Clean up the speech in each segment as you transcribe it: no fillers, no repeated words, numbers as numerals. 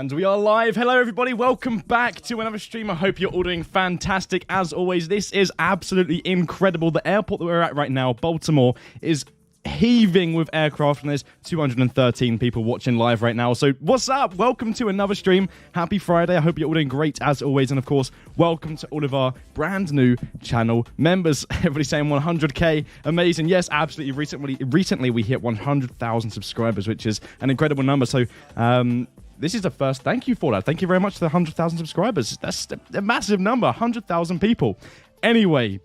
And we are live. Hello, everybody. Welcome back to another stream. I hope you're all doing fantastic. As always, this is absolutely incredible. The airport that we're at right now, Baltimore, is heaving with aircraft, and there's 213 people watching live right now. So what's up? Welcome to another stream. Happy Friday. I hope you're all doing great as always. And of course, welcome to all of our brand new channel members. Everybody saying 100k. Amazing. Yes, absolutely. Recently we hit 100,000 subscribers, which is an incredible number. So this is the first. Thank you for that. Thank you very much to the 100,000 subscribers. That's a massive number. 100,000 people. Anyway,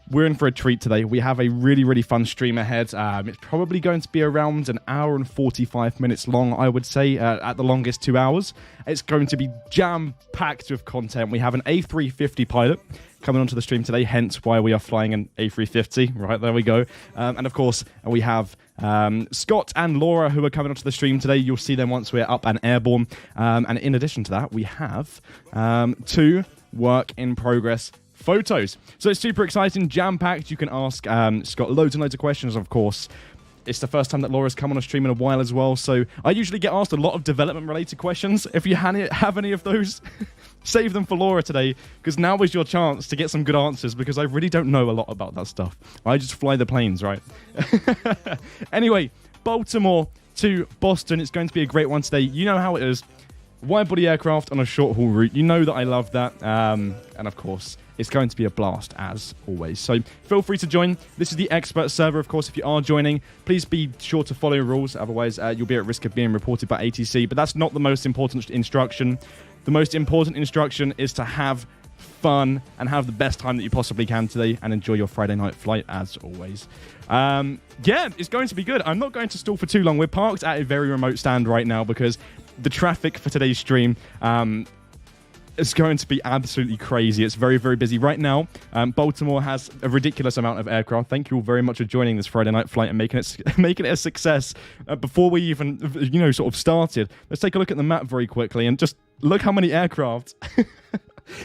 we're in for a treat today. We have a really, really fun stream ahead. It's probably going to be around an hour and 45 minutes long, I would say, at the longest 2 hours. It's going to be jam-packed with content. We have an A350 pilot coming onto the stream today, hence why we are flying an A350. Right, there we go. And of course, we have Scott and Laura who are coming onto the stream today. You'll see them once we're up and airborne. And in addition to that, we have 2 work-in-progress photos. So it's super exciting, jam-packed. You can ask Scott loads and loads of questions, of course. It's the first time that Laura's come on a stream in a while as well, so I usually get asked a lot of development-related questions. If you have any of those, save them for Laura today, because now is your chance to get some good answers, because I really don't know a lot about that stuff. I just fly the planes, right? Anyway, Baltimore to Boston. It's going to be a great one today. You know how it is. Wide-body aircraft on a short-haul route. You know that I love that. And of course, it's going to be a blast, as always. So feel free to join. This is the expert server, of course. If you are joining, please be sure to follow rules. Otherwise, you'll be at risk of being reported by ATC. But that's not the most important instruction. The most important instruction is to have fun and have the best time that you possibly can today and enjoy your Friday night flight, as always. Yeah, it's going to be good. I'm not going to stall for too long. We're parked at a very remote stand right now because the traffic for today's stream is going to be absolutely crazy. It's very, very busy right now. Baltimore has a ridiculous amount of aircraft. Thank you all very much for joining this Friday night flight and making it a success. Before we even, sort of started, let's take a look at the map very quickly and just look how many aircraft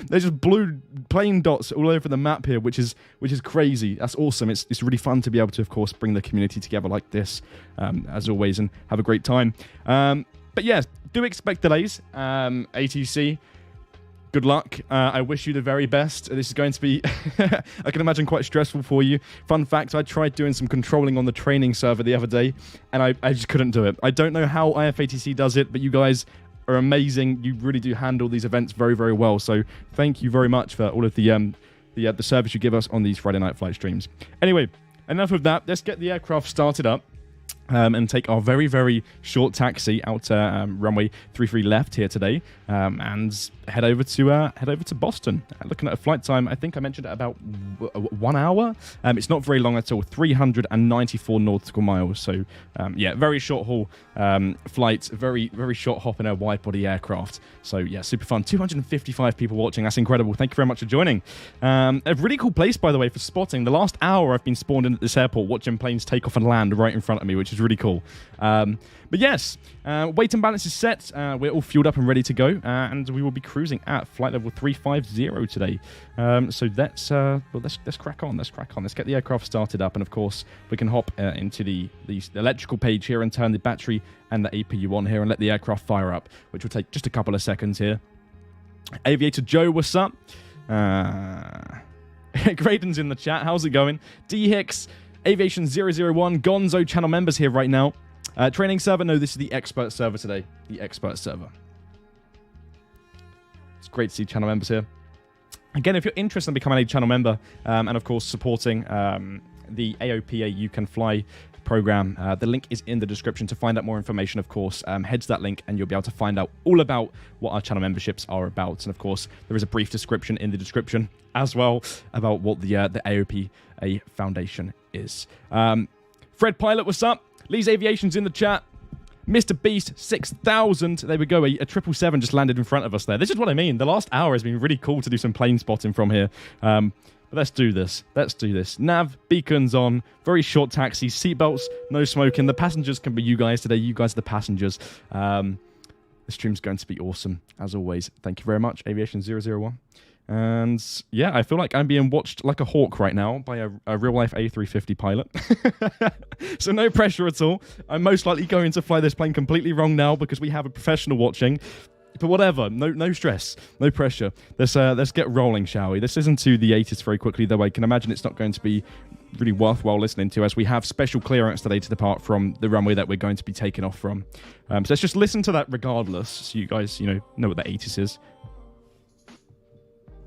There's just blue plain dots all over the map here, which is crazy. That's awesome. It's really fun to be able to, of course, bring the community together like this, as always, and have a great time. But yes, do expect delays. ATC, good luck. I wish you the very best. This is going to be, I can imagine, quite stressful for you. Fun fact, I tried doing some controlling on the training server the other day, and I just couldn't do it. I don't know how IFATC does it, but you guys are amazing. You really do handle these events very, very well. So thank you very much for all of the service you give us on these Friday night flight streams. Anyway, enough of that. Let's get the aircraft started up. And take our very, very short taxi out to runway 33 left here today, and head over to Boston. Looking at a flight time, I think I mentioned it about 1 hour. It's not very long at all, 394 nautical miles. So yeah, very short haul flight, very, very short hop in a wide body aircraft. So yeah, super fun. 255 people watching. That's incredible. Thank you very much for joining. A really cool place, by the way, for spotting. The last hour I've been spawned in at this airport watching planes take off and land right in front of me, which is really cool. But yes, weight and balance is set. We're all fueled up and ready to go, and we will be cruising at flight level 350 today. So let's crack on. Let's crack on. Let's get the aircraft started up, and of course we can hop into the electrical page here and turn the battery and the APU on here and let the aircraft fire up, which will take just a couple of seconds here. Aviator Joe, what's up? Graydon's in the chat. How's it going? D Hicks, Aviation 001, Gonzo channel members here right now. Training server, no, this is the expert server today. The expert server. It's great to see channel members here. Again, if you're interested in becoming a channel member, and of course supporting the AOPA You Can Fly program, the link is in the description. To find out more information, of course, head to that link and you'll be able to find out all about what our channel memberships are about. And of course, there is a brief description in the description as well about what the AOPA Foundation is. Fred Pilot, what's up? Lee's Aviation's in the chat. Mr. Beast 6000. There we go. A 777 just landed in front of us there. This is what I mean. The last hour has been really cool to do some plane spotting from here. But let's do this. Let's do this. Nav, beacons on. Very short taxi. Seatbelts, no smoking. The passengers can be you guys today. You guys are the passengers. The stream's going to be awesome, as always. Thank you very much, Aviation 001. And yeah, I feel like I'm being watched like a hawk right now by a real-life A350 pilot. So no pressure at all. I'm most likely going to fly this plane completely wrong now because we have a professional watching. But whatever, no stress, no pressure. Let's get rolling, shall we? Let's listen to the 80s very quickly, though I can imagine it's not going to be really worthwhile listening to, as we have special clearance today to depart from the runway that we're going to be taking off from. So let's just listen to that regardless, so you guys, know what the 80s is.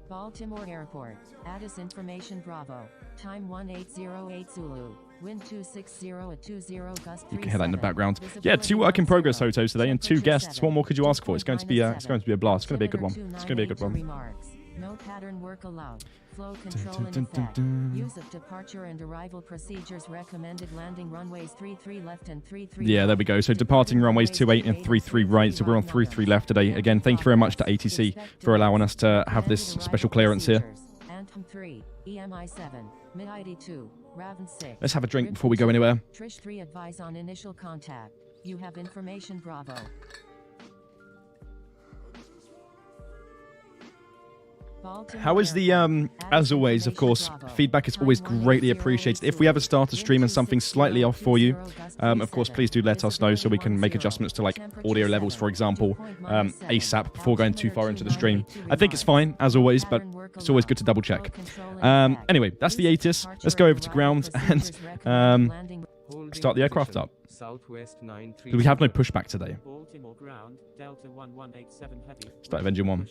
Baltimore Airport. Addis Information Bravo. Time 1808 Zulu. Wind 260 at 20 gust 3. You can hear that in the background. Yeah, 2 work in progress photos today and 2 guests. What more could you ask for? It's going to be a blast. It's going to be a good one. It's going to be a good one. No pattern work allowed. Flow control in effect. Use of departure and arrival procedures recommended. Landing runways 33 left and 33 Yeah, there we go. So departing runways 28 and 33 right. So we're on 33 left today. Again, thank you very much to ATC for allowing us to have this special clearance here. Anthem 3, EMI 7, Mid-ID 2, Raven 6. Let's have a drink before we go anywhere. Trish 3, advise on initial contact. You have information Bravo. How is the, as always, of course, feedback is always greatly appreciated. If we ever start a stream and something's slightly off for you, of course, please do let us know so we can make adjustments to, like, audio levels, for example, ASAP before going too far into the stream. I think it's fine, as always, but it's always good to double check. Anyway, that's the ATIS. Let's go over to ground and start the aircraft up. We have no pushback today. Start of engine 1.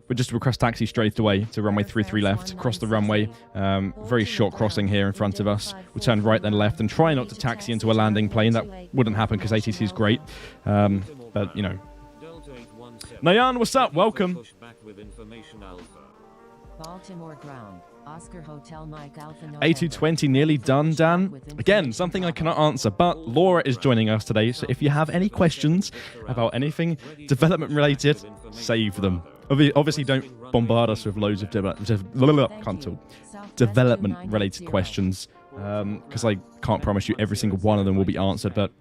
We'll just request taxi straight away to runway 33 left, cross the runway. Very short crossing here in front of us. We'll turn right then left and try not to taxi into a landing plane. That wouldn't happen because ATC is great. But, Nayan, what's up? Welcome. Baltimore ground. Oscar Hotel Mike Alpha A220 nearly done, Dan. Again, something I cannot answer, but Laura is joining us today, so if you have any questions about anything development related, save them. Obviously, don't bombard us with loads of development related questions, because I can't promise you every single one of them will be answered, but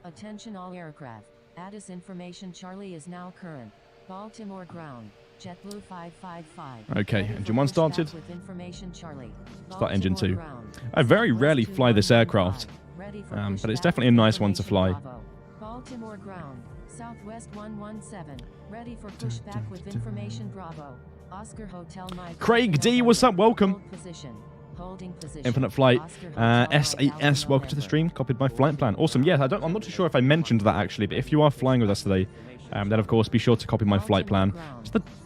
Attention all aircraft. Addis information Charlie is now current. Baltimore ground. JetBlue 555. Okay, engine 1 started. With information Charlie. Start engine 2. Ground. I very rarely fly this aircraft, but it's definitely a nice one to fly. Baltimore ground. Southwest 117. Ready for pushback with information Bravo. Oscar Hotel Mike. Craig D, what's up? Welcome. Holding position. Infinite Flight. S8S, welcome to the stream. Copied my flight plan. Awesome. Yeah, I'm not too sure if I mentioned that actually, but if you are flying with us today, then of course be sure to copy my flight plan.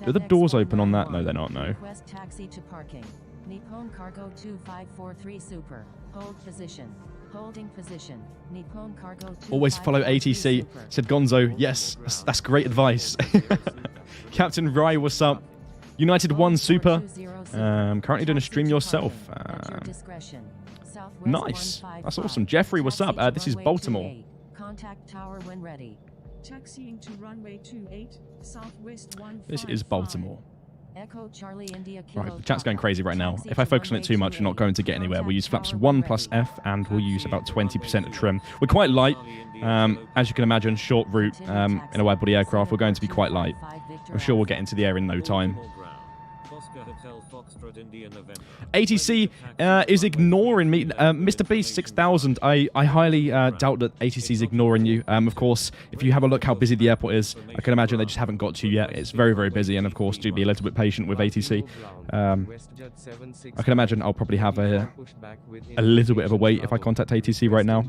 Are the doors open on that? No, they're not. No. Request taxi to parking. Nippon Cargo 2543 Super. Hold position. Holding position. Nippon Cargo. Always follow ATC. Said Gonzo. Yes, that's great advice. Captain Rye, what's up? United 1 Super. Currently doing a stream yourself. Nice. That's awesome. Jeffrey, what's up? This is Baltimore. Contact tower when ready. Taxiing to runway 28, Southwest 155. This is Baltimore. Echo Charlie India Kilo. Right, the chat's going crazy right now. If I focus on it too much, you're not going to get anywhere. We'll use flaps 1 plus F, and we'll use about 20% of trim. We're quite light. As you can imagine, short route in a wide-body aircraft, we're going to be quite light. I'm sure we'll get into the air in no time. ATC is ignoring me. Mr. Beast 6000, I highly doubt that ATC is ignoring you. Of course, if you have a look how busy the airport is, I can imagine they just haven't got to you yet. It's very, very busy, and of course, do be a little bit patient with ATC. I can imagine I'll probably have a little bit of a wait if I contact ATC right now.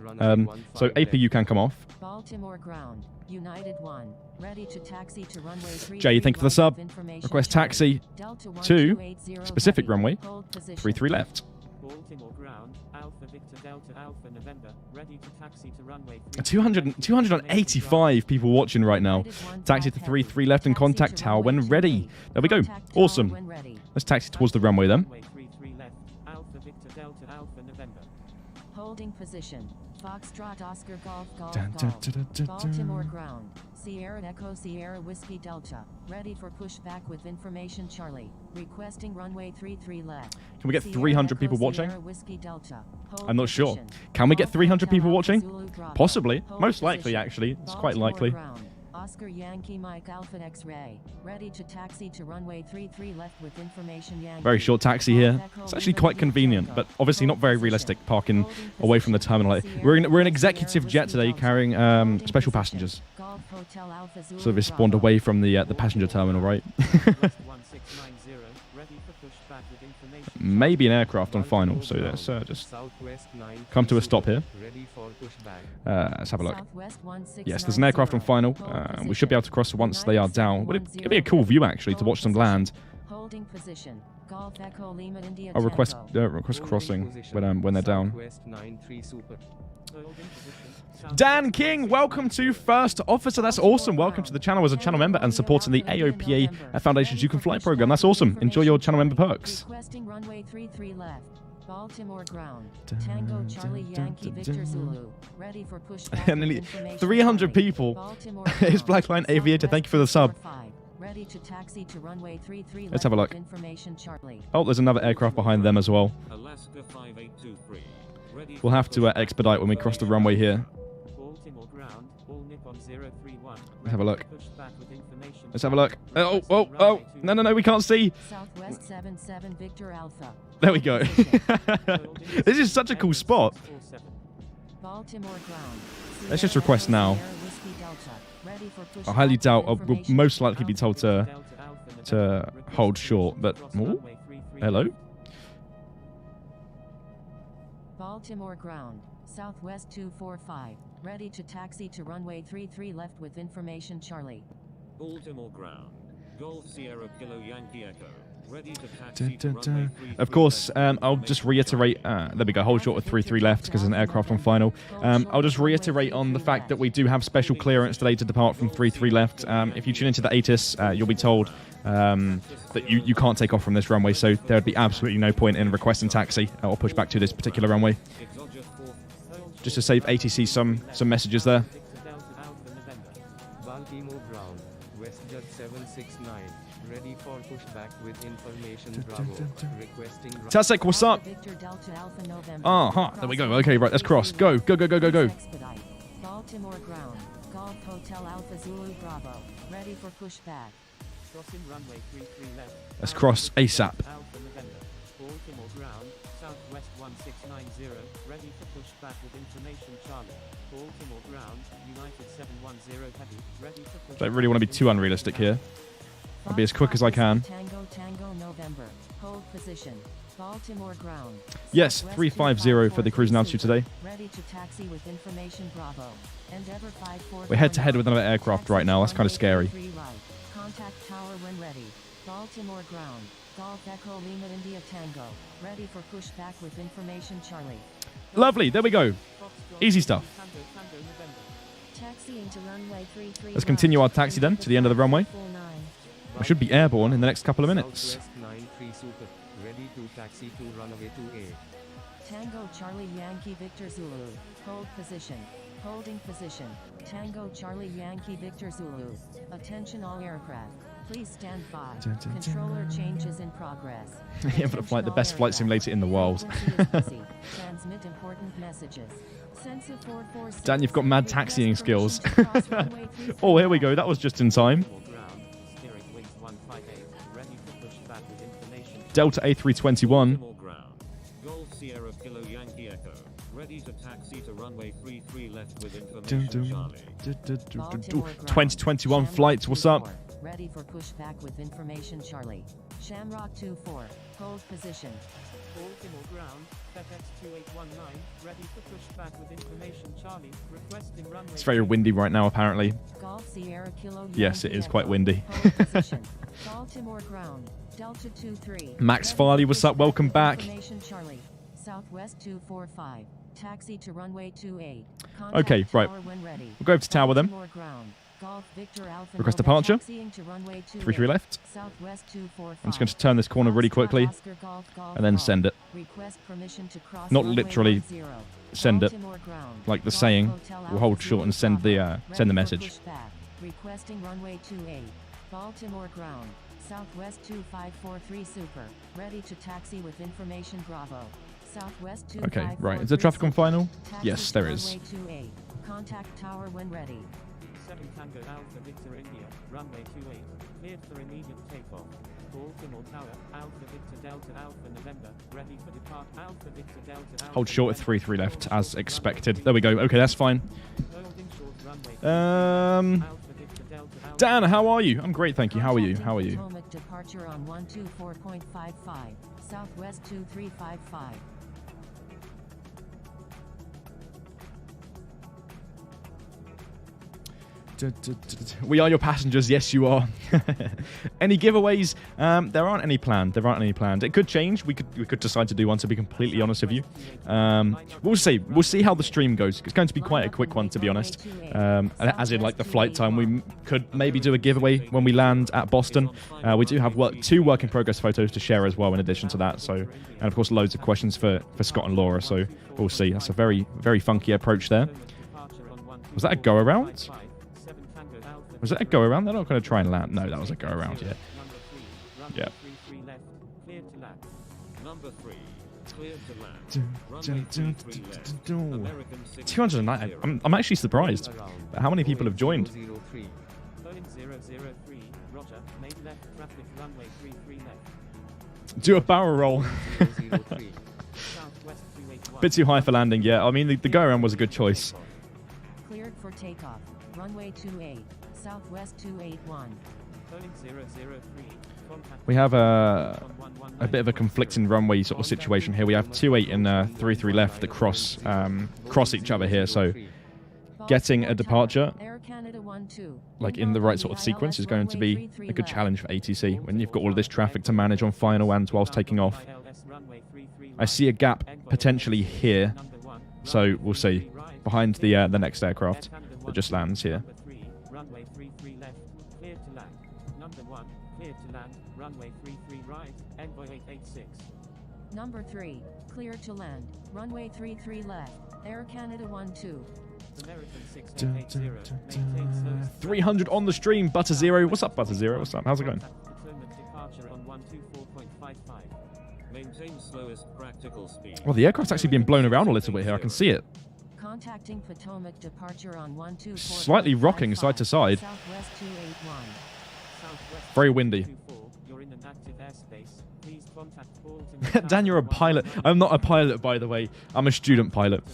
So AP, you can come off. Baltimore ground. United 1. Ready to taxi to runway 3. Jay, thank you for the sub. Request taxi to specific runway 33 left. Baltimore ground, Alpha Victor Delta Alpha November, ready to taxi to runway 285 people watching right now. Taxi to 33 left and contact tower when ready. There we go. Awesome. Let's taxi towards the runway then. 33 left, Alpha Victor Delta Alpha November. Holding position. Foxtrot Oscar Golf Golf Golf. Baltimore ground. Sierra Echo Sierra Whiskey Delta. Ready for pushback with information Charlie. Requesting runway 33 left. Can we get 300 people watching? Whiskey Delta. I'm not sure. Can we get 300 people watching? Possibly. Most likely, actually. It's quite likely. Oscar Yankee Mike Alpha X-Ray. Ready to taxi to runway 33 left with information Yankee. Very short taxi here. It's actually quite convenient, but obviously not very realistic parking away from the terminal. We're in executive jet today carrying special passengers. So they spawned away from the passenger terminal, right? Maybe an aircraft on final, so let's just come to a stop here. Let's have a look. Yes, there's an aircraft on final. We should be able to cross once they are down. It'd be a cool view, actually, to watch them land. I'll request crossing when they're down. Dan King, welcome to First Officer. That's awesome. Welcome to the channel as a channel member and supporting the AOPA Foundation's You Can Fly program. That's awesome. Enjoy your channel member perks. Requesting runway 33 left. Baltimore ground. Tango Charlie Yankee Victor Zulu. Ready for pushback. And nearly 300 people. It's Blackline Aviator. Thank you for the sub. Ready to taxi to runway 33 Let's have a look. Information Charlie. Oh, there's another aircraft behind them as well. Alaska 5823. We'll have to expedite when we cross the runway here. Baltimore ground, all Nippon 031. Let's have a look. Let's have a look. Oh. No, we can't see. Southwest 77 Victor Alpha. There we go. This is such a cool spot. Baltimore ground. Let's just request now. I highly doubt we'll most likely be told to hold short, but ooh, hello. Baltimore ground. Southwest 245. Ready to taxi to runway 33 left with information Charlie. Baltimore ground. Golf Sierra Kilo Yankee Echo. Ready to taxi to runway 33 Of course, I'll just reiterate. There we go. Hold short with 33 left because there's an aircraft on final. I'll just reiterate on the fact that we do have special clearance today to depart from 33 left. If you tune into the ATIS, you'll be told that you can't take off from this runway, so there would be absolutely no point in requesting taxi or push back to this particular runway. Just to save ATC some messages there. Baltimore ground, WestJet 769, ready for pushback with information Bravo, requesting... Tasek, what's up? There we go. Okay, right, let's cross. Go. Baltimore ground. Golf Hotel Alpha Zulu Bravo. Ready for pushback. Crossing runway 33 left. Let's cross ASAP. Alpha November. Baltimore ground, southwest 1690. Ready for pushback with information Charlie. Baltimore ground, United 710 heavy. Ready for pushback. Don't really want to be too unrealistic here. I'll be as quick as I can. Tango Tango November. Hold position. Baltimore ground. Yes, Southwest 350 for the 254 cruise altitude today. Ready to taxi with information Bravo. Endeavor 544. We're head to head with another aircraft right now. That's kind of scary. Right. Contact tower when ready. Baltimore ground. Golf Echo Lima India Tango. Ready for pushback with information Charlie. Lovely. There we go. Easy stuff. Taxiing to runway 33. Let's continue our taxi then to the end of the runway. We should be airborne in the next couple of minutes. Southwest 93 Super. Ready to taxi to runway 28. Tango Charlie Yankee Victor Zulu. Hold position. Holding position. Tango Charlie Yankee Victor Zulu. Attention all aircraft. Please stand by. Controller changes in progress. Yeah, for the flight, the best flight simulator in the world. Transmit important messages. Sensor 446. Dan, you've got mad taxiing skills. Oh, here we go. That was just in time. Delta A321. Baltimore ground. Golf Sierra Kilo Yankee Echo. Ready to taxi to runway 33 left with information Charlie. 2021 flights. What's up? Ready for pushback with information Charlie. Shamrock 24. Hold position. Baltimore ground, FX 2819, ready for pushback with information Charlie, requesting runway. It's very windy right now, apparently. Golf Sierra Kilo Yes, it is quite windy. Hold position. Baltimore ground, Delta 23. Max Farley, what's up? Welcome back. Information Charlie. Southwest 245. Taxi to runway 28. Okay, right. When ready. We'll go over to tower then. Baltimore ground. Golf Victor Alpha Request Nova, departure. taxiing to runway 3 left. Southwest 245. I'm just going to turn this corner really quickly and then send it. Request permission to cross Not runway literally 10. send it, Baltimore ground. like the Golf saying. Hotel We'll hold Alpha short and Zulu send the Bravo. send the Ready for message. pushback. Requesting runway 28. Baltimore ground. Southwest 2543 Super. Ready to taxi with information Bravo. Southwest 2543 Okay, right. Is there traffic on final? Taxi Yes, to there is. runway 28. Contact tower when ready. 7 Tango Alpha Victor India, runway 28, cleared for immediate takeoff. Baltimore Tower, Alpha Victor Delta Alpha November, ready for depart. Alpha Victor Delta Alpha. Hold short at 3 left, as expected. There we go. Okay, that's fine. Holding short runway. Um, Alpha Victor Delta Alpha. Dan, how are you? I'm great, thank you. How are you? How are you? Potomac departure on 124.55, Southwest 2355. We are your passengers. Yes, you are. Any giveaways? There aren't any planned. There aren't any planned. It could change. We could decide to do one. To be completely honest with you, we'll see. We'll see how the stream goes. It's going to be quite a quick one, to be honest. As in, like the flight time, we could maybe do a giveaway when we land at Boston. We do have 2 work in progress photos to share as well. In addition to that, and of course loads of questions for Scott and Laura. So we'll see. That's a very funky approach there. Was that a go around? Was that a go around? They're not going to try and land. No, that was a go around. Yeah. Yeah. Number 3, cleared to land. Runway 33 left. American 6. 209. I'm actually surprised at how many people have joined. 003. Boeing 003, Roger, made left traffic runway 33 left. Do a barrel roll. 003. Southwest 281. Bit too high for landing. Yeah, I mean the go around was a good choice. Cleared for takeoff. Runway 28. Southwest 281. Boeing 003. Contact. We have a bit of a conflicting runway sort of situation here. We have 28 and 33 left that cross each other here. So getting a departure Air Canada 12. like in the right sort of sequence is going to be a good challenge for ATC when you've got all of this traffic to manage on final and whilst taking off. I see a gap potentially here, so we'll see behind the next aircraft that just lands here. Runway 33 left, cleared to land. Number 1, cleared to land. Runway 33 right, Envoy 886. Number 3. Cleared to land. Runway 33 left. Air Canada 12. American 6880. Maintain slow. 300 on the stream. Butter Zero. What's up, Butter Zero? What's up? How's it going? Potomac departure on 124.55. Maintain slowest practical speed. Well, the aircraft's actually being blown around a little bit here. I can see it. Contacting Potomac departure on 124. Slightly rocking side to side. Southwest 281. Southwest Very windy. 24, you're in an active airspace. Please contact Baltimore. Dan, you're a pilot. I'm not a pilot, by the way. I'm a student pilot.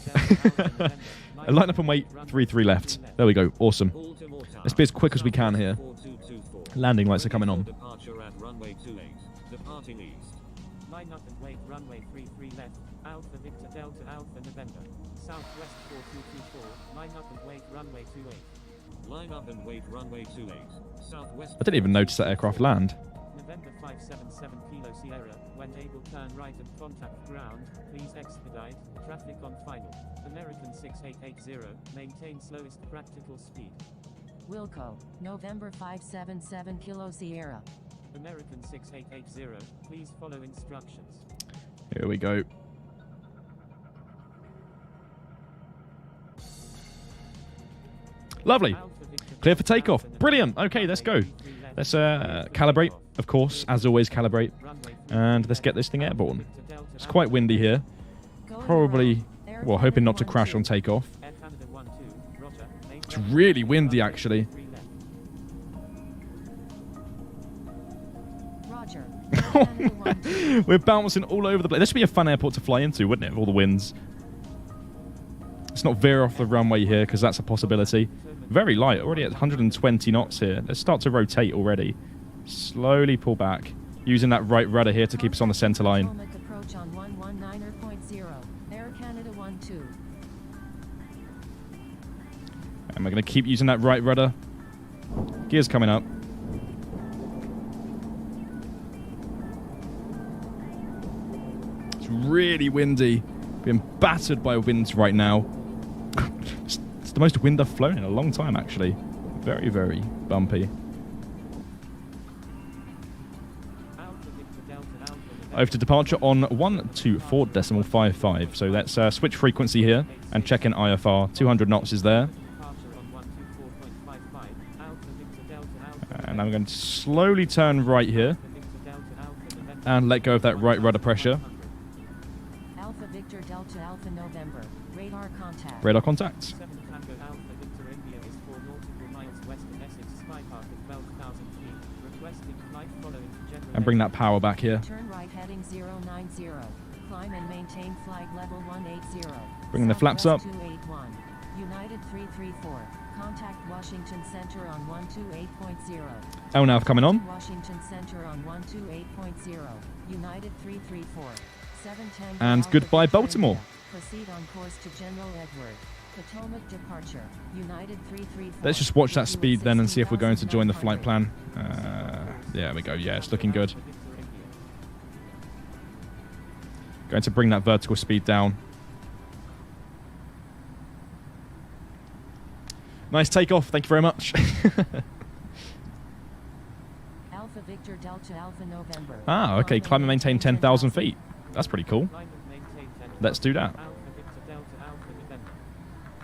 Line up and wait. 3-3 left. There we go. Awesome. Baltimore Tower. Let's be as quick as we can here. 4224. Landing lights are coming on. Departure at runway 28. Departing east. Line up and wait, runway 33 left. Alpha Victor Delta Alpha November. Southwest 4224, line up and wait, runway 28. Line up and wait, runway 28. Southwest. I didn't even notice that aircraft land. November 577 Kilo Sierra, when able turn right and contact ground, please expedite, traffic on final. American 6880, maintain slowest practical speed. Wilco, November 577 Kilo Sierra. American 6880, please follow instructions. Here we go. Lovely. Clear for takeoff. Brilliant. Okay, let's go. Let's calibrate, of course, as always, calibrate. And let's get this thing airborne. It's quite windy here. Probably, well, hoping not to crash on takeoff. It's really windy, actually. Roger. We're bouncing all over the place. This would be a fun airport to fly into, wouldn't it, with all the winds? Let's not veer off the runway here, because that's a possibility. Very light, already at 120 knots here. Let's start to rotate already. Slowly pull back, using that right rudder here to keep us on the center line. Potomac approach on 119.0. Air Canada 12. And we're going to keep using that right rudder. Gears coming up. It's really windy. Being battered by winds right now. It's the most wind I've flown in a long time, actually. Very, very bumpy. Over to departure on 124.55. So let's switch frequency here and check in IFR. 200 knots is there. And I'm going to slowly turn right here and let go of that right rudder pressure. Alpha Victor Delta Alpha November. Radar contact. Radar contact. And bring that power back here. Turn right heading 090. Climb and maintain flight level 180. Bringing the flaps up. 281. United 334. Contact Washington Center on 128.0. LNAV coming on. Washington Center on 128.0. United 334. 710. And goodbye, Baltimore. Proceed on course to General Edward. Potomac departure. United 334. Let's just watch that speed then and see if we're going to join the flight plan. There we go. Yeah, it's looking good. Going to bring that vertical speed down. Nice takeoff. Thank you very much. Alpha Victor Delta Alpha November. Ah, okay. Climb and maintain 10,000 feet. That's pretty cool. Let's do that.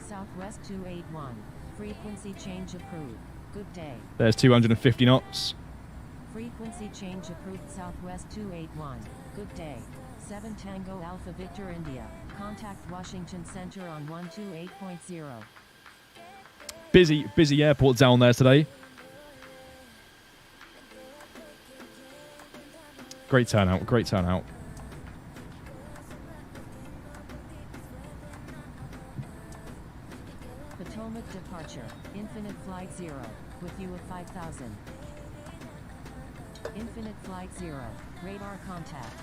Southwest 281. Frequency change approved. Good day. There's 250 knots. Frequency change approved. Southwest 281. Good day. 7 Tango Alpha Victor India. Contact Washington Center on 128.0. Busy airport down there today. Great turnout. Great turnout. Potomac departure. Infinite flight 0. With you of 5,000. Infinite flight 0. Radar contact.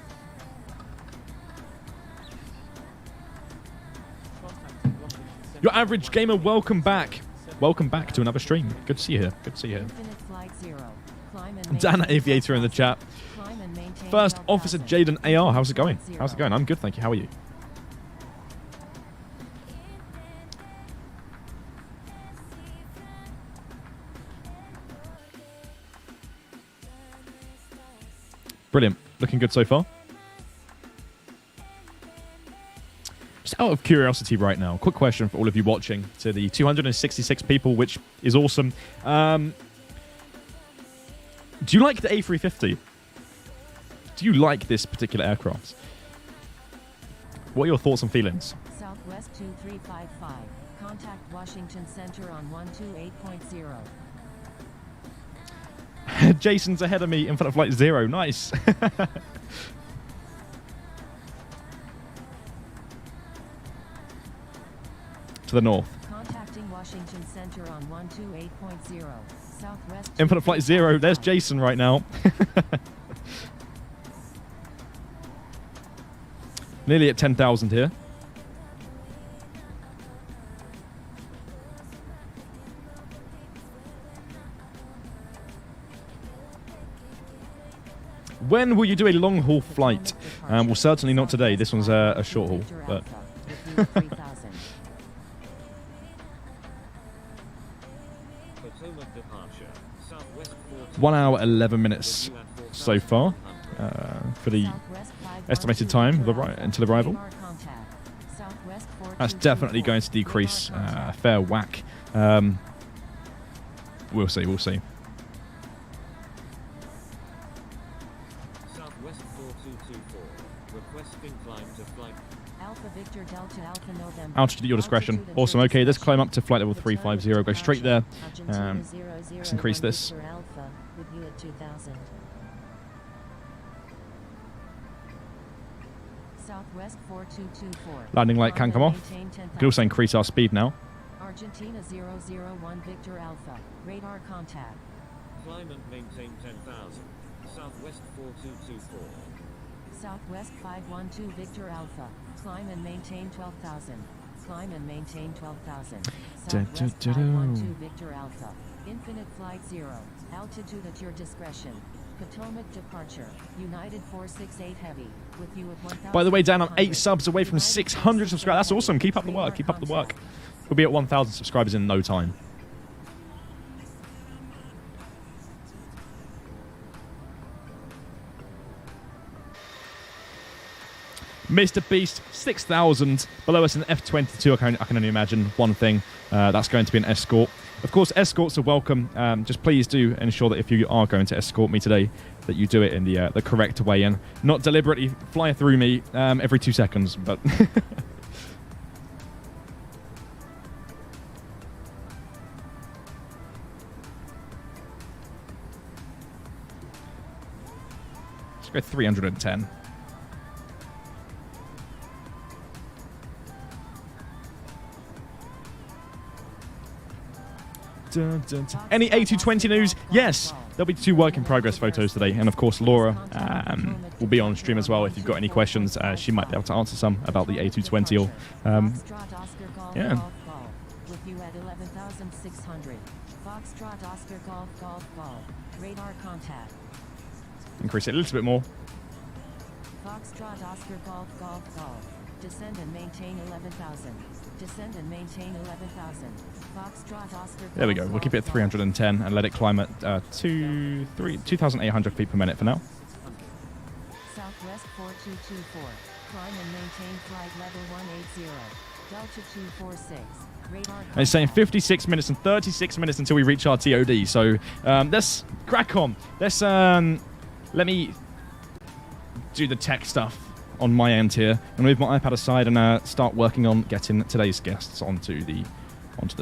Your average gamer, welcome back. Welcome back to another stream. Good to see you here. Good to see you here. Infinite flight 0. Climb and Dan maintain Aviator in the chat. Climb and maintain First 12,000. Officer Jaden AR. How's it going? How's it going? I'm good, thank you. How are you? Brilliant. Looking good so far. Just out of curiosity right now, quick question for all of you watching, to the 266 people, which is awesome. Do you like the A350? Do you like this particular aircraft? What are your thoughts and feelings? Southwest 2355. Contact Washington Center on 128.0. Jason's ahead of me in front of flight 0. Nice. To the north. Contacting Washington Center on 128.0. Southwest. In front of flight 0. There's Jason right now. Nearly at 10,000 here. When will you do a long haul flight? Well, certainly not today. This one's a short haul. But Potomac departure. Southwest 1 hour 11 minutes so far for the estimated time until arrival. That's definitely going to decrease a fair whack. We'll see. Southwest 4224. Requesting climb to flight. Alpha Victor Delta Alpha November. Altitude at your discretion. Awesome. Okay, let's climb up to flight level 350. Go straight there. Let's increase this. Alpha with you at 2000. Southwest 4224. Landing light can come off. We can also increase our speed now. Argentina 001 Victor Alpha. Radar contact. Climb and maintain 10,000. Southwest 4224. Southwest 512 Victor Alpha. Climb and maintain 12,000. Climb and maintain 12,000. Southwest 512 Victor Alpha. Infinite flight 0. Altitude at your discretion. Potomac departure. United 468 Heavy. With you at 1,000. By the way, Dan, I'm 8 subs away from 600 subscribers. That's awesome. Keep up the work. Keep up the work. We'll be at 1,000 subscribers in no time. Mr. Beast, 6,000. Below us in F-22, I can only imagine one thing. That's going to be an escort. Of course, escorts are welcome. Just please do ensure that if you are going to escort me today, that you do it in the correct way and not deliberately fly through me every 2 seconds. But let's go 310. Dun, dun, dun. Any A220 news? Yes, there'll be 2 work in progress photos today, and of course Laura will be on stream as well. If you've got any questions, she might be able to answer some about the A220 or yeah. With you at 11,600. Foxtrot Oscar Golf. Radar contact. Increase it a little bit more. Foxtrot Oscar Golf. Descend and maintain 11,000. Descend and maintain 11,000. Foxtrot Oscar. There we go. We'll keep it at 310 and let it climb at 2,800 feet per minute for now. Southwest 4224. Climb and maintain flight level 180. Delta 246. Radar. And it's saying 56 minutes and 36 minutes until we reach our TOD. So let's crack on. Let's let me do the tech stuff on my end here and move my iPad aside and start working on getting today's guests onto the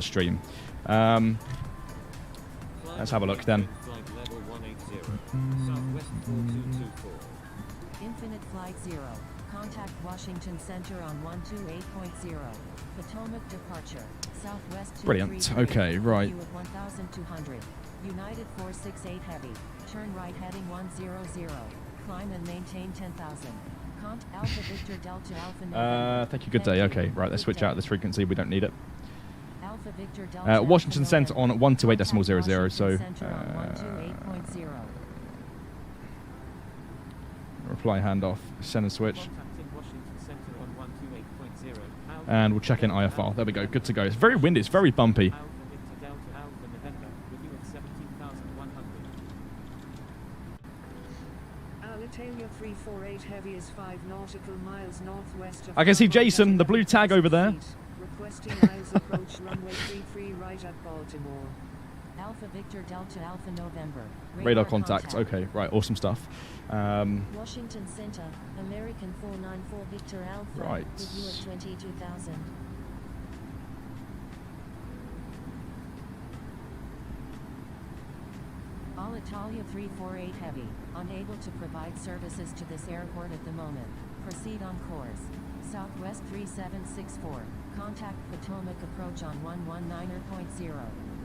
stream. Let's have a look then. Infinite flight 0. Contact Washington Center on 128.0. Potomac departure. Southwest. Brilliant. Okay, right. 1,200. United 468 Heavy. Turn right heading 100. Climb and maintain 10,000. Alpha Victor Delta Alpha. Thank you. Good day. Okay, right. Let's switch out this frequency. We don't need it. Alpha Victor Delta Washington Center on 128.00. So reply handoff. Send and switch. And we'll check in IFR. There we go. Good to go. It's very windy. It's very bumpy. Alitalia 348 Heavy is 5 nautical miles northwest of. I can see Jason, the blue tag over there. Requesting miles approach runway 33 right at Baltimore. Alpha Victor Delta Alpha November. Radar contact. Okay, right, awesome stuff. Washington Center, American 494 Victor Alpha. Right. With you at 22,000. Alitalia 348 Heavy, unable to provide services to this airport at the moment. Proceed on course. Southwest 3764. Contact Potomac approach on 119.0.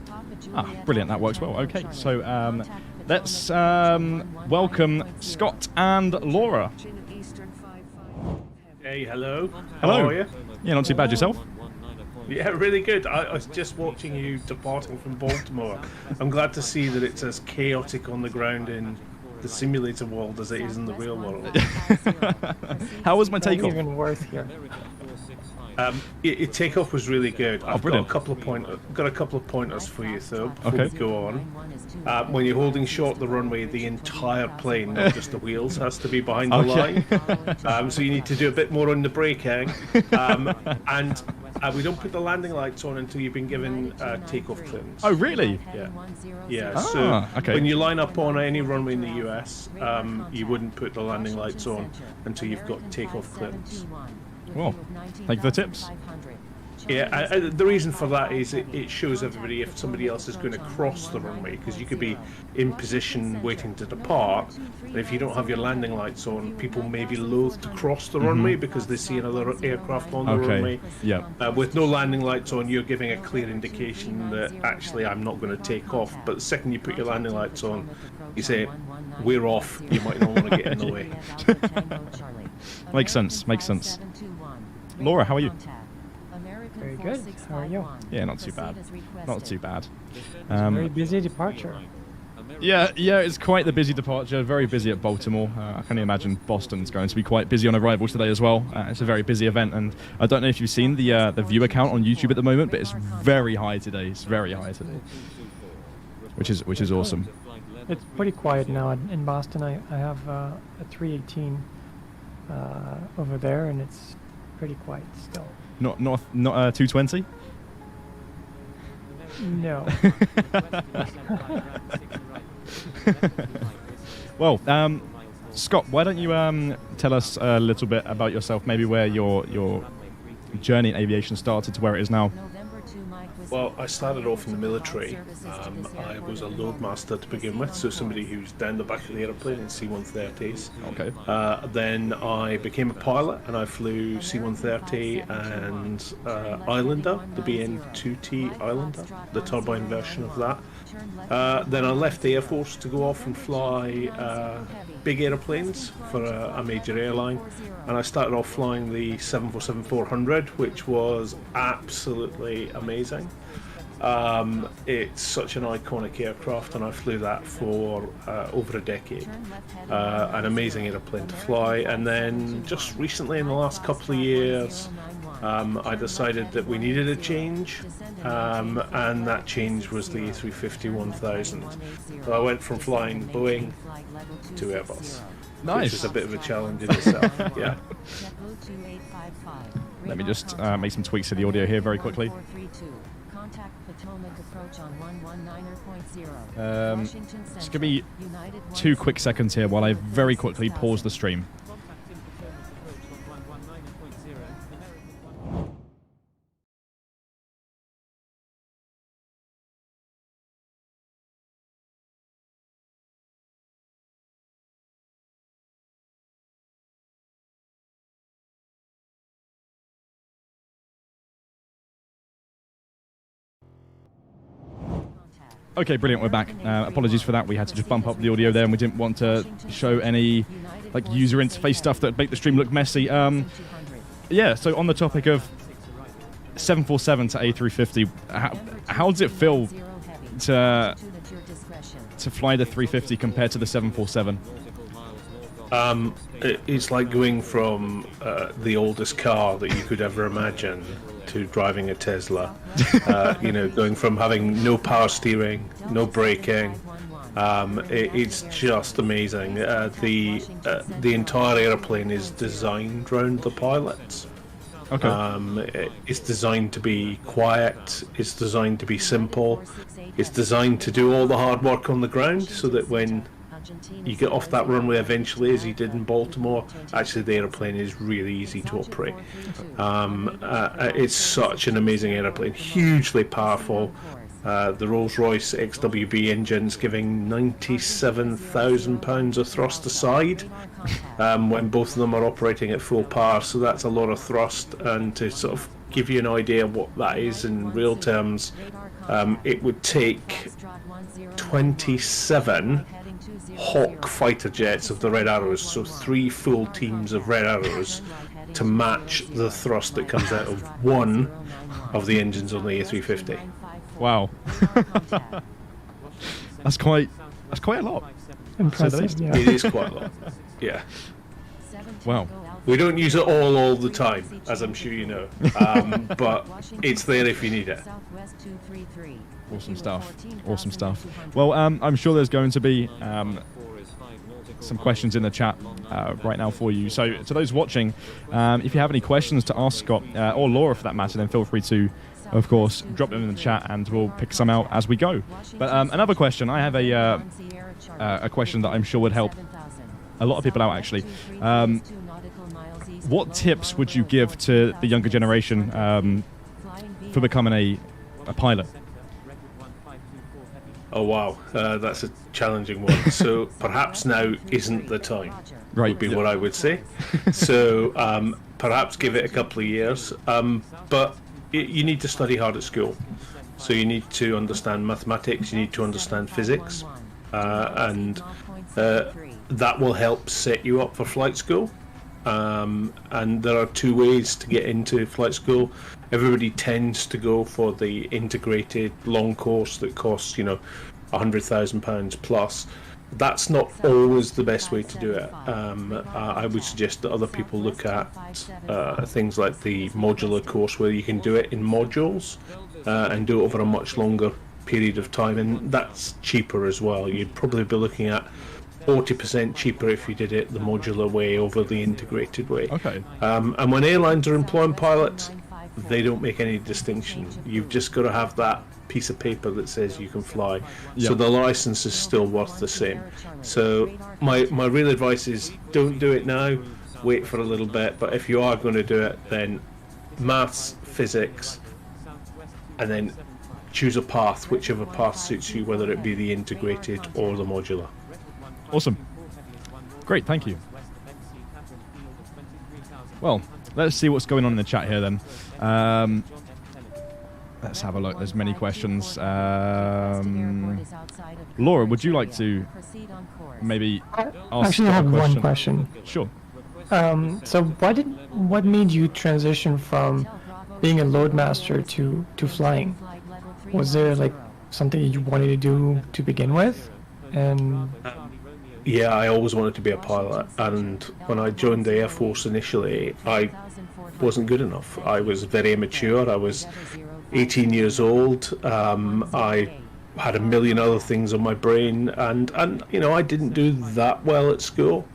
Papa Juliet Brilliant, that Alpha works well. Tango Okay, Charlie. so Contact let's Potomac welcome 119.0. Scott and Laura. Chin Eastern 55 heavy. Hey, hello. Hello. How are you? Yeah, not too bad yourself. Yeah, really good. I was just watching you departing from Baltimore. I'm glad to see that it's as chaotic on the ground in the simulator world as it is in the real world. How was my takeoff? Even worse here. Takeoff was really good. I've got a brilliant. couple of pointers for you, though. Before Okay. we go on. When you're holding short the runway, the entire plane, not just the wheels, has to be behind the Okay. line. So you need to do a bit more on the braking. And we don't put the landing lights on until you've been given takeoff clearance. Oh, really? Yeah. Yeah. Ah, So okay. when you line up on any runway in the US, you wouldn't put the landing lights on until you've got takeoff clearance. Well, thank you for the tips. Yeah, the reason for that is it shows everybody if somebody else is going to cross the runway, because you could be in position waiting to depart, and if you don't have your landing lights on, people may be loath to cross the runway because they see another aircraft on the Okay. runway. Yeah. With no landing lights on, you're giving a clear indication that actually I'm not going to take off. But the second you put your landing lights on, you say, we're off. You might not want to get in the way. Makes sense, makes sense. Laura, how are you? Very good. How are you? Yeah, not too bad. Not too bad. Very busy departure. Yeah, it's quite the busy departure. Very busy at Baltimore. I can imagine Boston's going to be quite busy on arrival today as well. It's a very busy event, and I don't know if you've seen the viewer count on YouTube at the moment, but it's very high today. It's very high today, which is awesome. It's pretty quiet now in Boston. I have a 318 over there, and it's pretty quiet still. Not 220. No. Well, Scott, why don't you tell us a little bit about yourself? Maybe where your journey in aviation started to where it is now. Well, I started off in the military. I was a loadmaster to begin with, so somebody who's down the back of the airplane in C-130s. Okay. Then I became a pilot, and I flew C-130 and Islander, the BN2T Islander, the turbine version of that. Then I left the Air Force to go off and fly big airplanes for a major airline, and I started off flying the 747-400, which was absolutely amazing. It's such an iconic aircraft, and I flew that for over a decade. An amazing airplane to fly. And then just recently, in the last couple of years, I decided that we needed a change, and that change was the A350-1000. So I went from flying Boeing to Airbus. Nice. Which is a bit of a challenge in itself. Yeah. Let me just make some tweaks to the audio here very quickly. Just give me 2 quick seconds here while I very quickly pause the stream. Okay, brilliant. We're back. Apologies for that. We had to just bump up the audio there, and we didn't want to show any user interface stuff that would make the stream look messy. Yeah. So on the topic of 747 to A350, how does it feel to fly the 350 compared to the 747? It's like going from the oldest car that you could ever imagine to driving a Tesla. Going from having no power steering, no braking. It's just amazing. The entire airplane is designed around the pilots. Okay. It's designed to be quiet. It's designed to be simple. It's designed to do all the hard work on the ground, so that when you get off that runway eventually, as you did in Baltimore, actually the airplane is really easy to operate. It's such an amazing airplane, hugely powerful. The Rolls-Royce XWB engines giving 97,000 pounds of thrust aside when both of them are operating at full power, so that's a lot of thrust. And to sort of give you an idea of what that is in real terms, it would take 27 Hawk fighter jets of the Red Arrows, so 3 full teams of Red Arrows, to match the thrust that comes out of one of the engines on the A350. Wow. That's quite a lot. Impressive. Yeah. It is quite a lot. Yeah. Wow. We don't use it all the time, as I'm sure you know, but it's there if you need it. Awesome stuff. Awesome stuff. Well, I'm sure there's going to be some questions in the chat right now for you. So to those watching, if you have any questions to ask Scott, or Laura for that matter, then feel free to, of course, drop them in the chat and we'll pick some out as we go. But another question, I have a question that I'm sure would help a lot of people out, actually. What tips would you give to the younger generation for becoming a pilot? Oh wow, that's a challenging one. So perhaps now isn't the time, Right. would be what I would say. So perhaps give it a couple of years, but you need to study hard at school. So you need to understand mathematics, you need to understand physics, and that will help set you up for flight school. And there are 2 ways to get into flight school. Everybody tends to go for the integrated long course that costs, £100,000 plus. That's not always the best way to do it. I would suggest that other people look at things like the modular course, where you can do it in modules and do it over a much longer period of time, and that's cheaper as well. You'd probably be looking at 40% cheaper if you did it the modular way over the integrated way. Okay. And when airlines are employing pilots, they don't make any distinction. You've just got to have that piece of paper that says you can fly. Yeah. So the license is still worth the same. So my real advice is, don't do it now, wait for a little bit, but if you are going to do it, then maths, physics, and then choose a path, whichever path suits you, whether it be the integrated or the modular. Awesome. Great, thank you. Well, let's see what's going on in the chat here then. Let's have a look. There's many questions. Laura, would you like to maybe ask Actually, I have a one question. Sure. So what made you transition from being a loadmaster to flying? Was there like something you wanted to do to begin with? And yeah, I always wanted to be a pilot, and when I joined the Air Force initially, I wasn't good enough. I was very immature. I was 18 years old. I had a million other things on my brain, and I didn't do that well at school.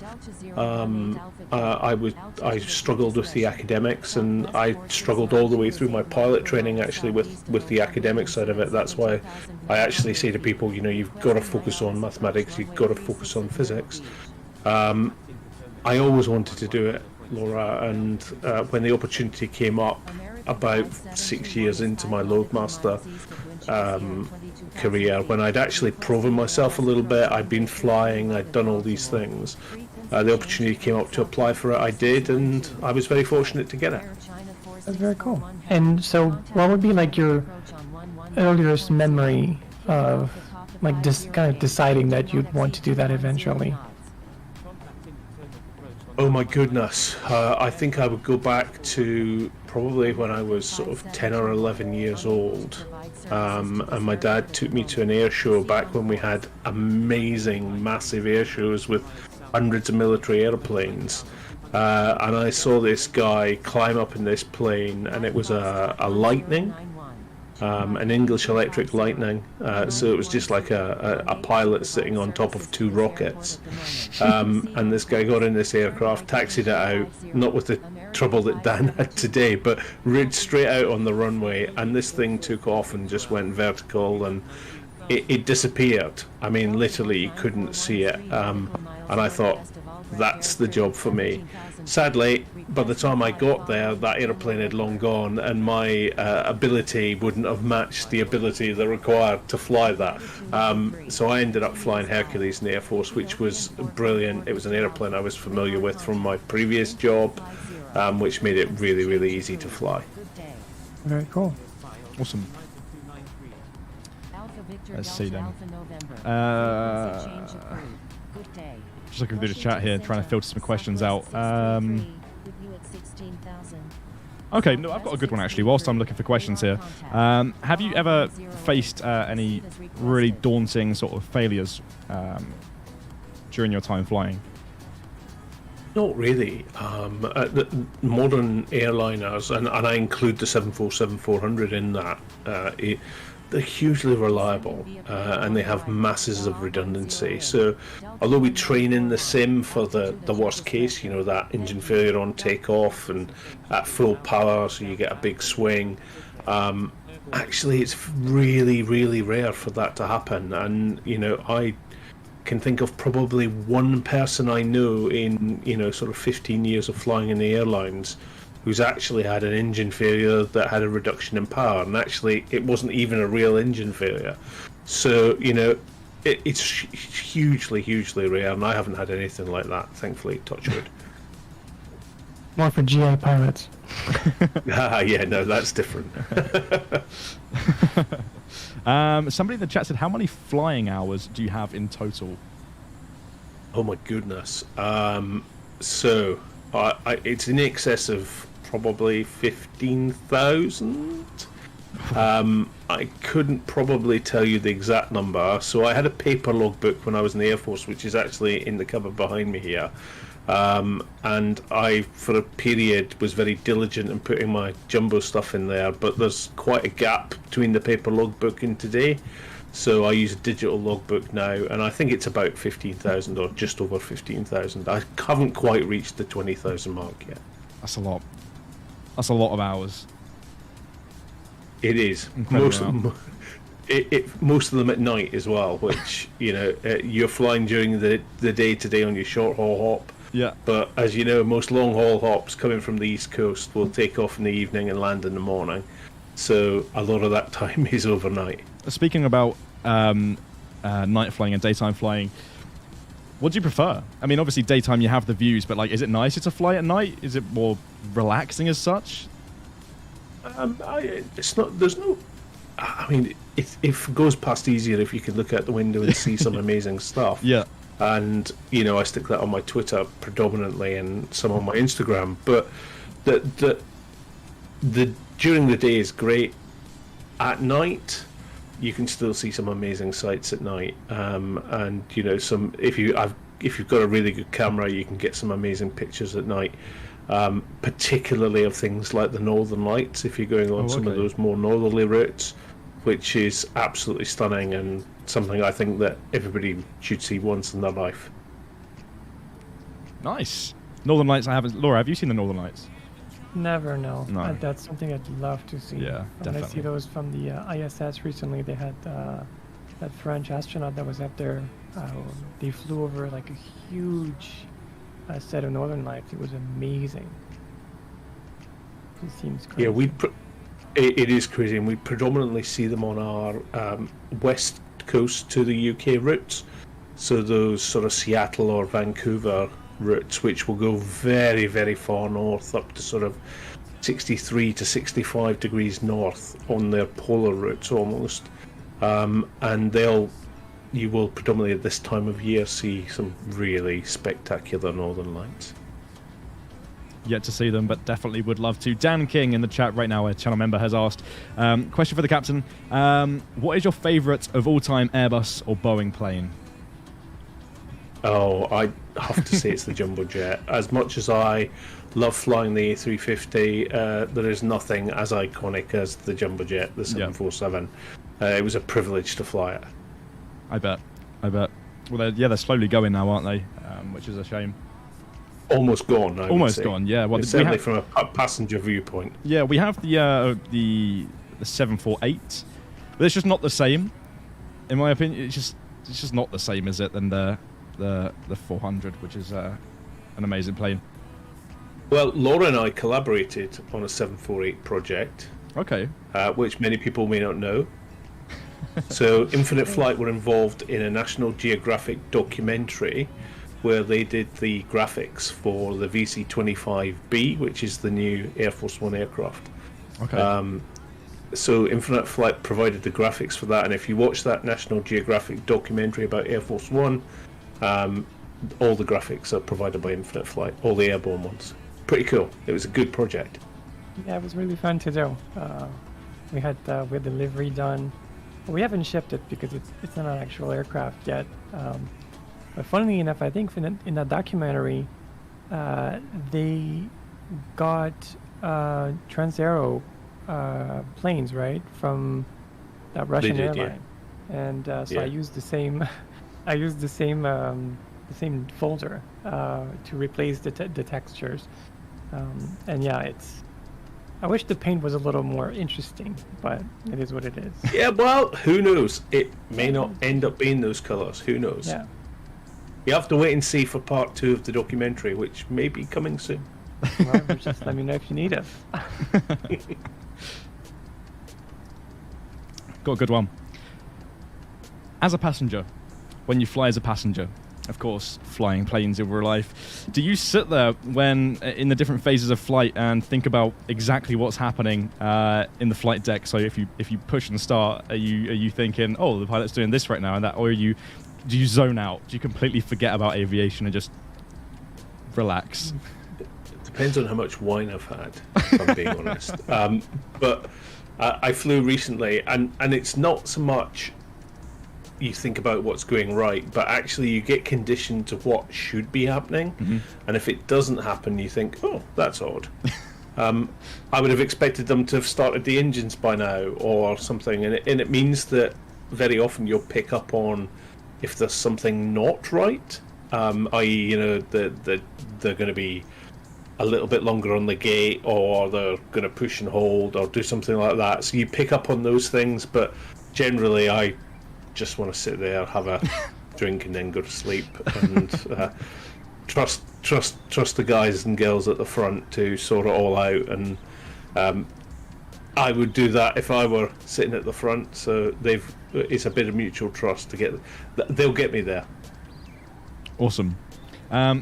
I struggled with the academics, and I struggled all the way through my pilot training actually with the academic side of it. That's why I actually say to people, you've got to focus on mathematics, you've got to focus on physics. I always wanted to do it, Laura, and when the opportunity came up about 6 years into my loadmaster career, when I'd actually proven myself a little bit, I'd been flying, I'd done all these things, the opportunity came up to apply for it. I did, and I was very fortunate to get it. that's very cool. And so what would be like your earliest memory of like kind of deciding that you'd want to do that eventually? Oh my goodness, I think I would go back to probably when I was sort of 10 or 11 years old, and my dad took me to an air show back when we had amazing massive air shows with hundreds of military airplanes, and I saw this guy climb up in this plane, and it was a Lightning, an English Electric Lightning. So it was just like a pilot sitting on top of 2 rockets. And this guy got in this aircraft, taxied it out, not with the trouble that Dan had today, but rid straight out on the runway, and this thing took off and just went vertical, and it disappeared. I mean, literally, you couldn't see it. And I thought, that's the job for me. Sadly, by the time I got there, that airplane had long gone, and my ability wouldn't have matched the ability that required to fly that. So I ended up flying Hercules in the Air Force, which was brilliant. It was an airplane I was familiar with from my previous job, which made it really, really easy to fly. Very cool. Awesome. Let's see then. Just looking through the chat here, trying to filter some questions out. Okay, no, I've got a good one actually. Whilst I'm looking for questions here, have you ever faced any really daunting sort of failures during your time flying? Not really. The modern airliners, and I include the 747-400 in that, they're hugely reliable, and they have masses of redundancy. So although we train in the sim for the worst case, you know, that engine failure on takeoff and at full power, so you get a big swing, actually it's really, really rare for that to happen. And, you know, I can think of probably one person I know in, you know, sort of 15 years of flying in the airlines who's actually had an engine failure that had a reduction in power, and actually it wasn't even a real engine failure. So, you know, it's hugely, hugely rare, and I haven't had anything like that, thankfully, touch wood. More for GI pilots. Yeah, no, that's different. Somebody in the chat said, how many flying hours do you have in total? Oh my goodness. So it's in excess of probably 15,000. I couldn't probably tell you the exact number. So I had a paper logbook when I was in the Air Force, which is actually in the cupboard behind me here. And I, for a period, was very diligent in putting my jumbo stuff in there, but there's quite a gap between the paper logbook and today. So I use a digital logbook now, and I think it's about 15,000 or just over 15,000. I haven't quite reached the 20,000 mark yet. That's a lot. That's a lot of hours. It is. Most of them at night as well, which, you know, you're flying during the day today on your short haul hop. Yeah. But as you know, most long haul hops coming from the East Coast will take off in the evening and land in the morning. So a lot of that time is overnight. Speaking about night flying and daytime flying, what do you prefer? I mean, obviously daytime you have the views, but like, is it nicer to fly at night? Is it more relaxing as such? It's not. There's no. I mean, it goes past easier if you can look out the window and see some amazing stuff. Yeah. And, you know, I stick that on my Twitter predominantly and some on my Instagram. But the during the day is great. At night, you can still see some amazing sights at night. And, you know, if you've got a really good camera, you can get some amazing pictures at night. Particularly of things like the Northern Lights, if you're going on some of those more northerly routes, which is absolutely stunning and something I think that everybody should see once in their life. Nice. Northern Lights, I haven't. Laura, have you seen the Northern Lights? Never, no. No. That's something I'd love to see. Yeah, When I see definitely. those from the ISS recently, they had that French astronaut that was up there. They flew over like a huge set of Northern Lights. It was amazing. It seems crazy. Yeah, it is crazy, and we predominantly see them on our west coast to the UK routes. So those sort of Seattle or Vancouver routes, which will go very, very far north, up to sort of 63 to 65 degrees north on their polar routes almost. And you will predominantly at this time of year see some really spectacular Northern Lights. Yet to see them, but definitely would love to. Dan King in the chat right now, a channel member, has asked, question for the captain, what is your favourite of all time Airbus or Boeing plane? Oh, I have to say it's the jumbo jet. As much as I love flying the A350, there is nothing as iconic as the jumbo jet, the 747. It was a privilege to fly it. I bet. Well, they're slowly going now, aren't they? Which is a shame. Almost gone. Almost gone. Yeah. Well, certainly from a passenger viewpoint. Yeah, we have the 748, but it's just not the same, in my opinion. It's just not the same, is it, than the 400, which is an amazing plane. Well, Laura and I collaborated on a 748 project. Okay. Which many people may not know. So Infinite Flight were involved in a National Geographic documentary where they did the graphics for the VC-25B, which is the new Air Force One aircraft. Okay. So Infinite Flight provided the graphics for that, and if you watch that National Geographic documentary about Air Force One, all the graphics are provided by Infinite Flight, all the airborne ones. Pretty cool. It was a good project. Yeah, it was really fun to do. We had the livery done. We haven't shipped it because it's not an actual aircraft yet. But funnily enough, I think in that documentary, they got Trans-Aero planes, right, from that Russian airline, and so I used the same. I used the same folder to replace the textures, and yeah, it's. I wish the paint was a little more interesting, but it is what it is. Yeah, well, who knows? It may not end up being those colours. Who knows? Yeah. You have to wait and see for part 2 of the documentary, which may be coming soon. Well, just let me know if you need us. Got a good one. As a passenger, when you fly as a passenger, of course, flying planes in real life, do you sit there when in the different phases of flight and think about exactly what's happening in the flight deck? So if you push and start, are you thinking, oh, the pilot's doing this right now and that, or do you zone out? Do you completely forget about aviation and just relax? It depends on how much wine I've had, if I'm being honest. But I flew recently, and it's not so much you think about what's going right, but actually you get conditioned to what should be happening. Mm-hmm. And if it doesn't happen, you think, oh, that's odd. I would have expected them to have started the engines by now or something, and it means that very often you'll pick up on if there's something not right, i.e., they're going to be a little bit longer on the gate, or they're going to push and hold or do something like that. So you pick up on those things, but generally I just want to sit there, have a drink, and then go to sleep, and trust the guys and girls at the front to sort it all out. And I would do that if I were sitting at the front. So it's a bit of mutual trust they'll get me there. Awesome.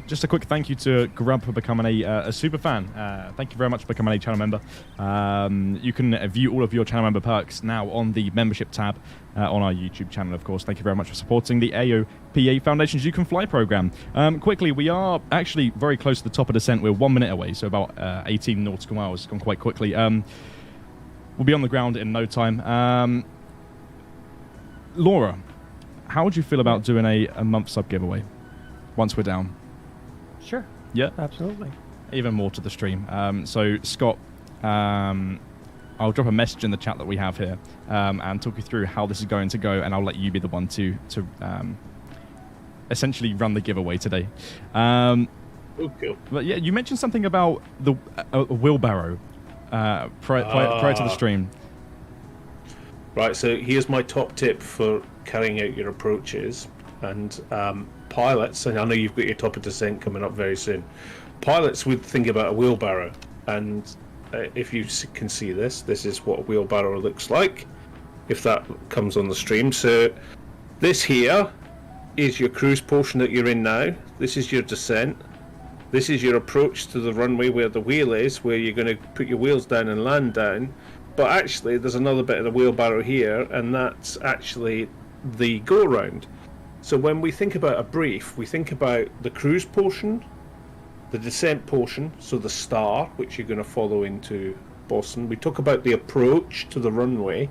Just a quick thank you to Grub for becoming a super fan. Thank you very much for becoming a channel member. You can view all of your channel member perks now on the membership tab on our YouTube channel, of course. Thank you very much for supporting the AOPA Foundation's You Can Fly program. Quickly, we are actually very close to the top of descent. We're 1 minute away, so about 18 nautical miles. Gone quite quickly. We'll be on the ground in no time. Laura, how would you feel about doing a month sub giveaway once we're down? Sure. Yeah? Absolutely. Even more to the stream. So, Scott, I'll drop a message in the chat that we have here and talk you through how this is going to go, and I'll let you be the one to essentially run the giveaway today. Okay. But yeah, you mentioned something about a wheelbarrow prior to the stream. Right, so here's my top tip for carrying out your approaches. And pilots, and I know you've got your top of descent coming up very soon, pilots would think about a wheelbarrow. And if you can see this is what a wheelbarrow looks like, if that comes on the stream. So this here is your cruise portion that you're in now. This is your descent. This is your approach to the runway where the wheel is, where you're going to put your wheels down and land down. But actually there's another bit of the wheelbarrow here, and that's actually the go-round. So when we think about a brief, we think about the cruise portion, the descent portion, so the star, which you're going to follow into Boston. We talk about the approach to the runway,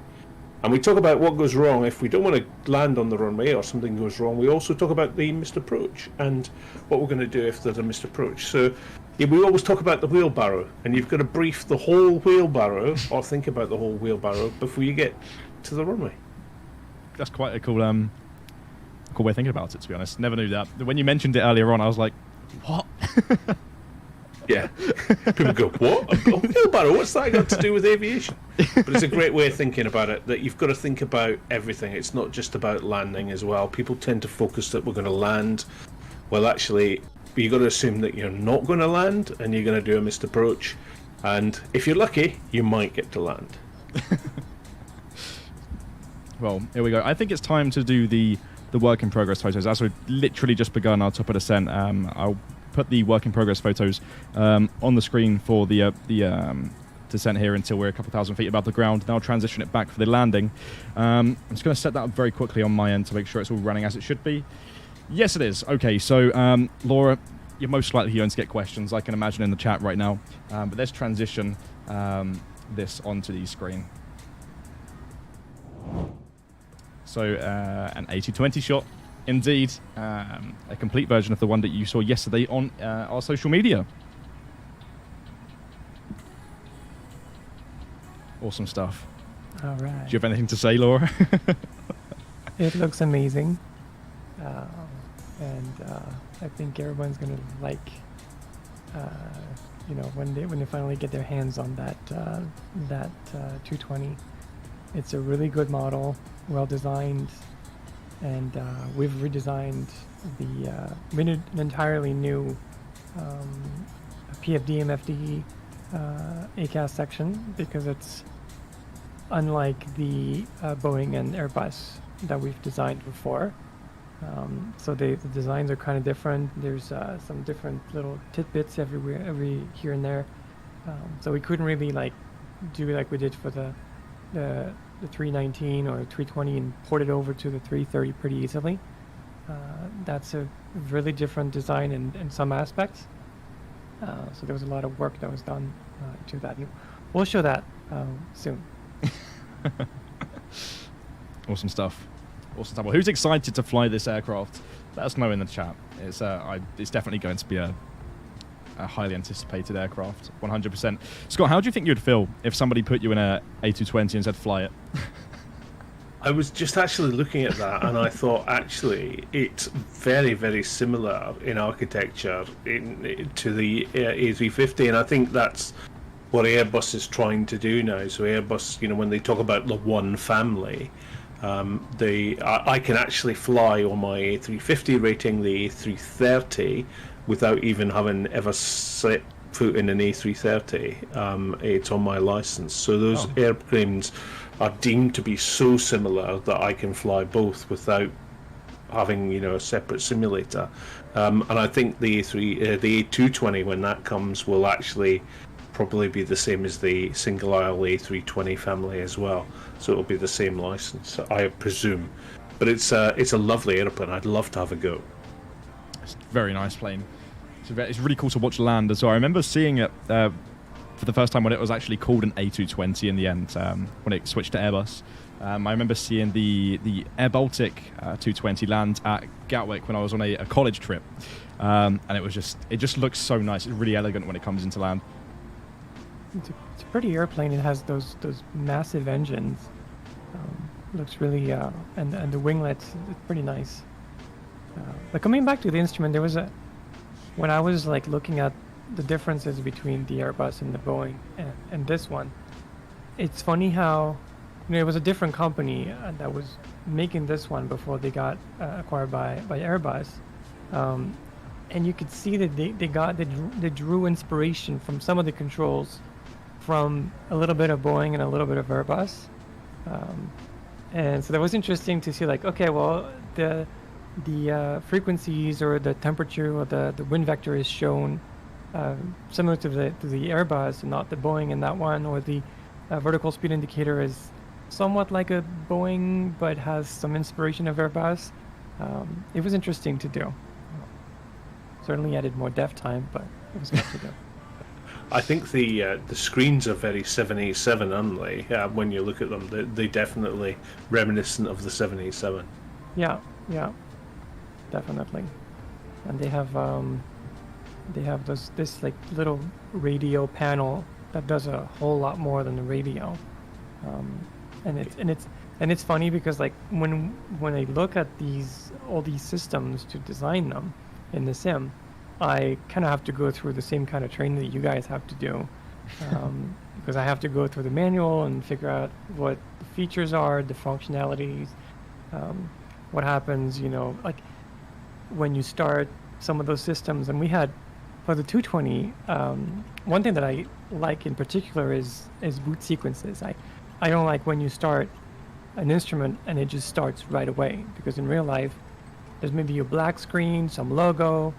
And we talk about what goes wrong if we don't want to land on the runway or something goes wrong. We also talk about the missed approach and what we're going to do if there's a missed approach. So yeah, we always talk about the wheelbarrow, and you've got to brief the whole wheelbarrow or think about the whole wheelbarrow before you get to the runway. That's quite a cool cool way of thinking about it, to be honest. Never knew that. When you mentioned it earlier on, I was like, what? Yeah. People go, what? A wheelbarrow? What's that got to do with aviation? But it's a great way of thinking about it, that you've got to think about everything. It's not just about landing as well. People tend to focus that we're going to land. Well, actually, you've got to assume that you're not going to land and you're going to do a missed approach. And if you're lucky, you might get to land. Well, here we go. I think it's time to do the work in progress photos. As we've literally just begun our top of descent, I'll put the work in progress photos on the screen for the descent here until we're a couple thousand feet above the ground. Then I'll transition it back for the landing. I'm just going to set that up very quickly on my end to make sure it's all running as it should be. Yes, it is. Okay, so Laura, you're most likely going to get questions, I can imagine, in the chat right now. But let's transition this onto the screen. So an A220 shot, indeed. A complete version of the one that you saw yesterday on our social media. Awesome stuff. All right. Do you have anything to say, Laura? It looks amazing. And I think everyone's going to like, when they finally get their hands on that 220. It's a really good model, well designed, and we've redesigned made an entirely new PFD MFD ACAS section, because it's unlike the Boeing and Airbus that we've designed before. So the designs are kind of different. There's some different little tidbits every here and there. So we couldn't really do like we did for the 319 or 320 and port it over to the 330 pretty easily. That's a really different design in some aspects. So there was a lot of work that was done to that. We'll show that soon. Awesome stuff. Awesome stuff. Well, who's excited to fly this aircraft? Let us know in the chat. It's definitely going to be a highly anticipated aircraft, 100%. Scott, how do you think you'd feel if somebody put you in a A220 and said fly it? I was just actually looking at that, and I thought actually it's very, very similar in architecture to the A350, and I think that's what Airbus is trying to do now. So Airbus, when they talk about the one family, I can actually fly on my A350 rating the A330 without even having ever set foot in an A330. It's on my license. So those airplanes are deemed to be so similar that I can fly both without having a separate simulator. And I think the A220, when that comes, will actually probably be the same as the single aisle A320 family as well. So it'll be the same license, I presume. But it's a lovely airplane. I'd love to have a go. It's a very nice plane. It's really cool to watch land as well. I remember seeing it for the first time when it was actually called an A220 in the end, when it switched to Airbus. I remember seeing the Air Baltic 220 land at Gatwick when I was on a college trip. And it just looks so nice. It's really elegant when it comes into land. It's a pretty airplane. It has those massive engines. Looks really, and the winglets, it's pretty nice. But coming back to the instrument, there was when I was looking at the differences between the Airbus and the Boeing and this one, it's funny how it was a different company that was making this one before they got acquired by Airbus, and you could see that they drew inspiration from some of the controls from a little bit of Boeing and a little bit of Airbus, and so that was interesting to see. Okay, well, the frequencies or the temperature or the wind vector is shown similar to the Airbus and not the Boeing in that one, or the vertical speed indicator is somewhat like a Boeing but has some inspiration of Airbus. It was interesting to do. Certainly added more def time, but it was fun to do. I think the screens are very 787, aren't they? When you look at them, they definitely reminiscent of the 787. Yeah, yeah, definitely. And they have this like little radio panel that does a whole lot more than the radio. And it's funny because like when I look at all these systems to design them in the sim, I kind of have to go through the same kind of training that you guys have to do, because I have to go through the manual and figure out what the features are, the functionalities, what happens, like when you start some of those systems. And we had, for the 220, one thing that I like in particular is boot sequences. I don't like when you start an instrument and it just starts right away, because in real life, there's maybe a black screen, some logo,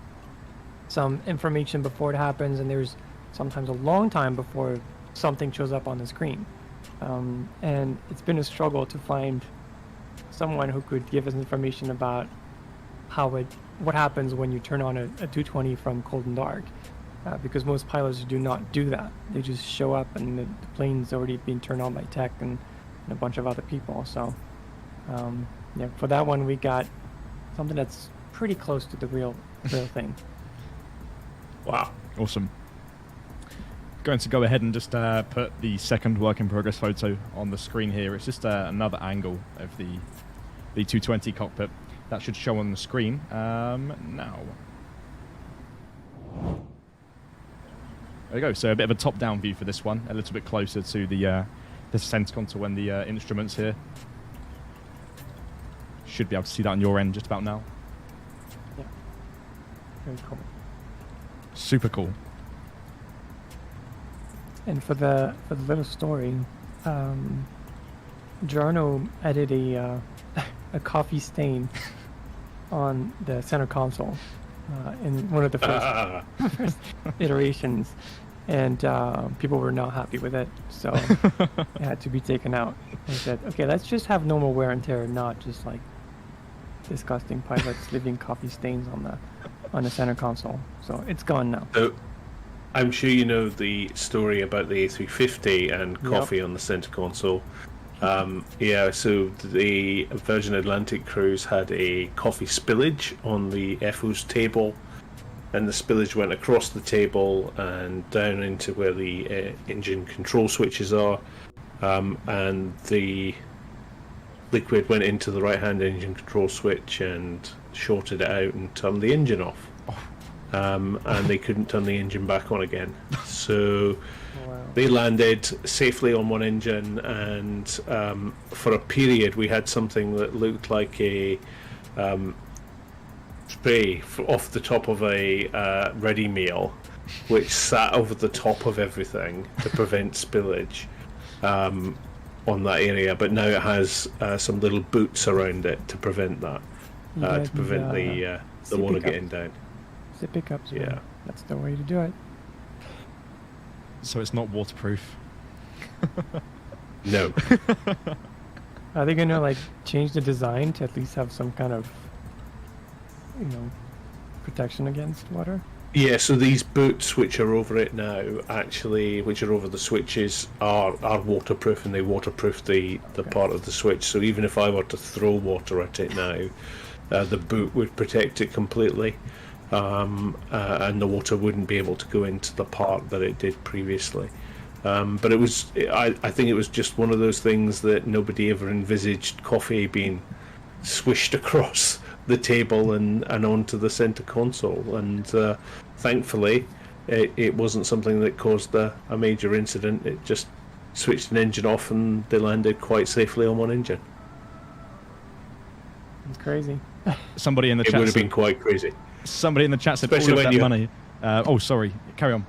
some information before it happens, and there's sometimes a long time before something shows up on the screen. And it's been a struggle to find someone who could give us information about what happens when you turn on a 220 from cold and dark, because most pilots do not do that. They just show up and the plane's already been turned on by tech and a bunch of other people. So yeah, for that one we got something that's pretty close to the real thing. Wow. Awesome. Going to go ahead and just put the second work in progress photo on the screen here. It's just another angle of the 220 cockpit that should show on the screen now. There we go. So a bit of a top-down view for this one, a little bit closer to the ascent console and the instruments here. Should be able to see that on your end just about now. Yeah. Very cool. Super cool. And for the little story, Jarno added a coffee stain on the center console in one of the first iterations, and people were not happy with it, so it had to be taken out. They said, okay, let's just have normal wear and tear, not just like disgusting pilots leaving coffee stains on the center console. So it's gone now. So I'm sure you know the story about the A350 and coffee on the center console. Yeah, so the Virgin Atlantic cruise had a coffee spillage on the FO's table, and the spillage went across the table and down into where the engine control switches are, and the liquid went into the right-hand engine control switch and shorted it out and turned the engine off. And they couldn't turn the engine back on again. So they landed safely on one engine, and for a period we had something that looked like a spray off the top of a ready meal, which sat over the top of everything to prevent spillage on that area. But now it has some little boots around it to prevent that, to prevent the water getting down. Zip pickups. Yeah, that's the way to do it. So it's not waterproof. No. Are they gonna like change the design to at least have some kind of, protection against water? Yeah, so these boots which are over it now, actually, which are over the switches, are waterproof, and they waterproof the part of the switch. So even if I were to throw water at it now, the boot would protect it completely. And the water wouldn't be able to go into the part that it did previously. But it was, I think it was just one of those things that nobody ever envisaged coffee being swished across the table and onto the center console. And thankfully, it wasn't something that caused a major incident. It just switched an engine off and they landed quite safely on one engine. It's crazy. Somebody in the chat. It would have been quite crazy. Somebody in the chat said Especially all of when that money. Oh, sorry. Carry on.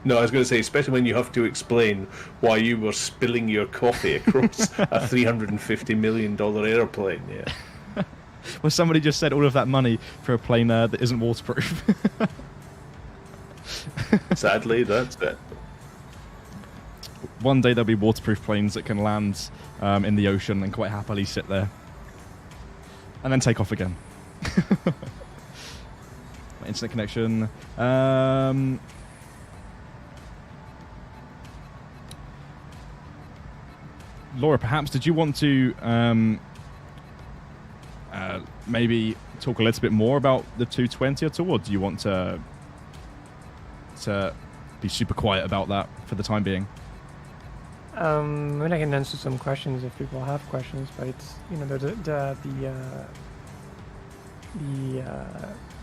No, I was going to say, especially when you have to explain why you were spilling your coffee across a $350 million airplane. Yeah. Well, somebody just said all of that money for a plane that isn't waterproof. Sadly, that's it. One day there'll be waterproof planes that can land in the ocean and quite happily sit there. And then take off again. Internet connection. Laura, perhaps did you want to maybe talk a little bit more about the 220 at all, or do you want to be super quiet about that for the time being? I mean, I can answer some questions if people have questions, but it's, you know, the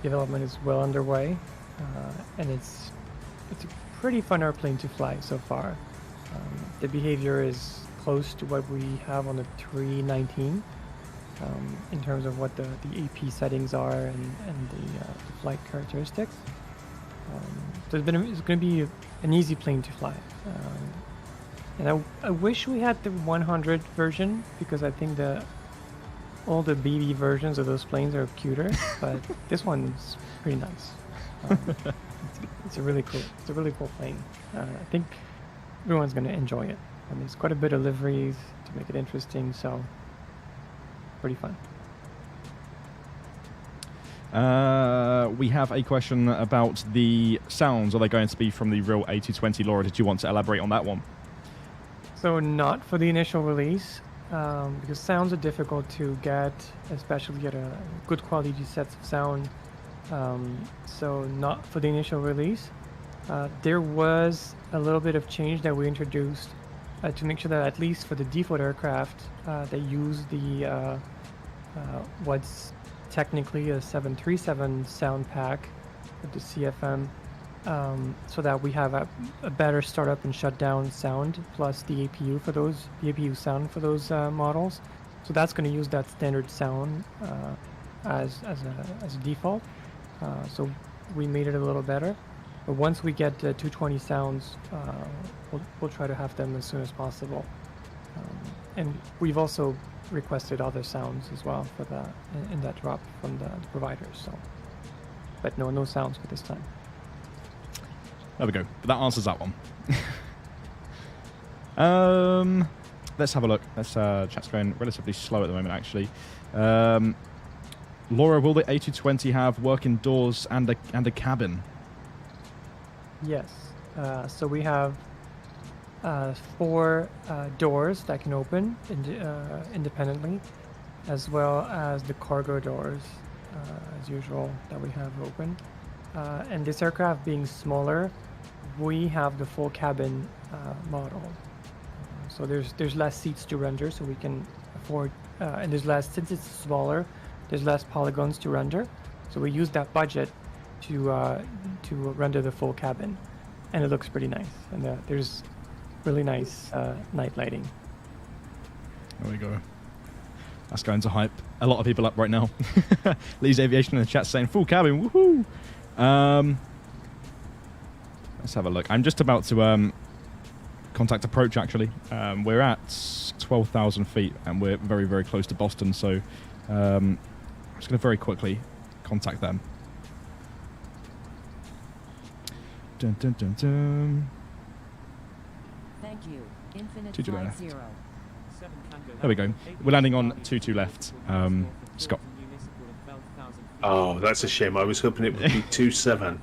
development is well underway, and it's a pretty fun airplane to fly so far. The behavior is close to what we have on the 319 in terms of what the AP settings are and the flight characteristics. So it's going to be an easy plane to fly. And I wish we had the 100 version, because I think all the BB versions of those planes are cuter, but this one's pretty nice. It's a really cool plane. I think everyone's going to enjoy it. I mean, it's quite a bit of liveries to make it interesting, so pretty fun. We have a question about the sounds. Are they going to be from the real A220? Laura, did you want to elaborate on that one? So not for the initial release, because sounds are difficult to get, especially at a good quality sets of sound. So not for the initial release. There was a little bit of change that we introduced to make sure that at least for the default aircraft, they use the what's technically a 737 sound pack with the CFM, so that we have a better startup and shutdown sound plus the APU for those, the APU sound for those models. So that's going to use that standard sound as a default. So we made it a little better. But once we get 220 sounds, we'll try to have them as soon as possible. And we've also requested other sounds as well for in that drop from the providers. So, but no sounds for this time. There we go. But that answers that one. Let's have a look. Chat's going relatively slow at the moment, actually. Laura, will the A220 have working doors and a cabin? Yes. So we have 4 doors that can open independently, as well as the cargo doors, as usual, that we have open. And this aircraft being smaller, we have the full cabin model. So there's less seats to render, so we can afford, and there's less, since it's smaller, there's less polygons to render. So we use that budget to render the full cabin, and it looks pretty nice. And there's really nice night lighting. There we go. That's going to hype a lot of people up right now. Lee's Aviation in the chat saying full cabin, woohoo! Let's have a look. I'm just about to contact approach, actually. We're at 12,000 feet and we're very, very close to Boston, so I'm just going to very quickly contact them. Dun, dun, dun, dun. Thank you. Infinite 22 flight left. 0. There we go. We're landing on 22 left. Scott. Oh, that's a shame. I was hoping it would be 27,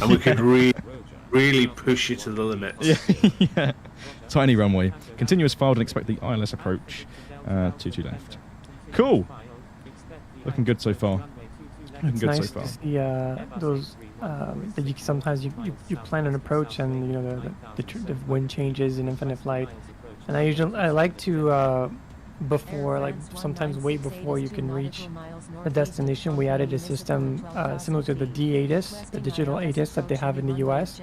and we could really push you to the limits. Yeah. Tiny runway. Continuous filed and expect the ILS approach. 22 left. Cool. Looking good so far. It's nice to see those that you sometimes you plan an approach and you know the wind changes in infinite flight, and I like to before, like sometimes way before you can reach a destination, we added a system similar to the D-ATIS, the digital ATIS that they have in the US,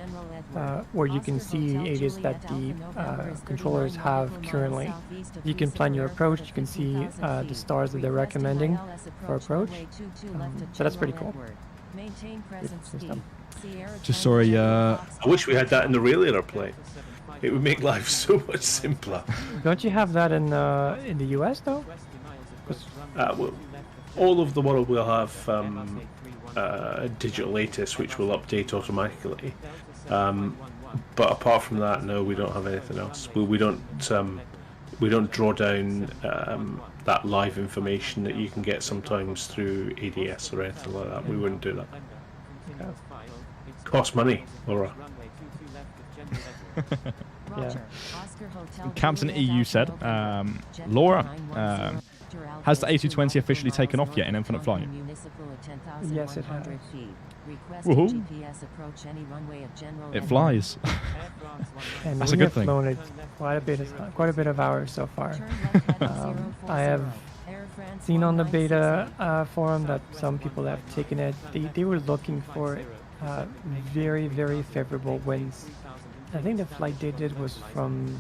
where you can see ATIS that the controllers have currently. You can plan your approach, you can see the stars that they're recommending for approach, so that's pretty cool. Just sorry, I wish we had that in the real airplane. It would make life so much simpler. Don't you have that in the US though? Well, all of the world will have a digital ATIS which will update automatically. But apart from that, no, we don't have anything else. We don't draw down that live information that you can get sometimes through ADS or anything like that. We wouldn't do that. Cost money, Laura. Roger. Oscar Hotel Captain Juliet EU said, Alpha Jet Laura, 910, has the Alpha A220 officially taken off yet in infinite flight? Municipal at Yes, it 10,100 has. feet. Request Woohoo. GPS approach any runway at general It level. flies. And That's we a good have thing. flown it quite a bit of hours so far. Turn left heading 040. I have Air France seen on the 1968. beta forum that some people have taken it. They were looking for very, very favorable winds. I think the flight they did was from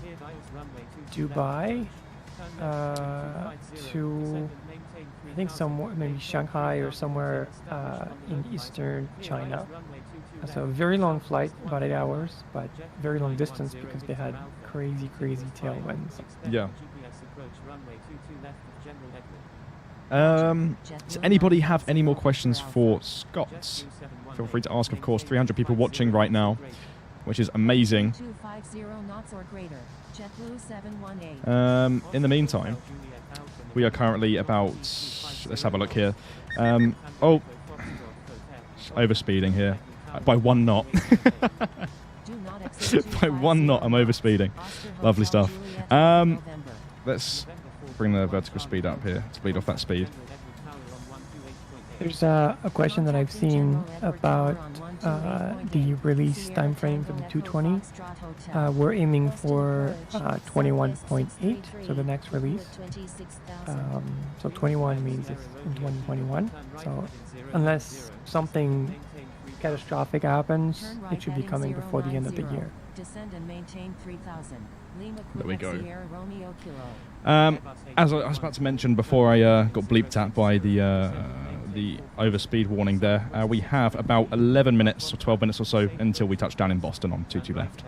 Dubai to, I think somewhere, maybe Shanghai or somewhere in eastern China. So a very long flight, about 8 hours, but very long distance because they had crazy tailwinds. Yeah. Does anybody have any more questions for Scott? Feel free to ask, of course. 300 people watching right now, which is amazing. 250 knots or greater. JetBlue 718. In the meantime, we are currently about, let's have a look here. Oh, overspeeding here by 1 knot. Do not exceed By 1 knot, I'm overspeeding. Oscar Lovely Hotel stuff. Juliet Um, November. Let's bring the vertical speed up here to bleed off that speed. There's a question that I've seen about the release time frame for the 220. We're aiming for 21.8, so the next release. So 21 means it's in 2021. So unless something catastrophic happens, it should be coming before the end of the year. Descend and maintain 3000. Lima, There we Quebec, go. Sierra, Romeo, Kilo. As I was about to mention before I got bleeped at by the overspeed warning there, we have about 11 minutes or 12 minutes or so until we touch down in Boston on 22 left.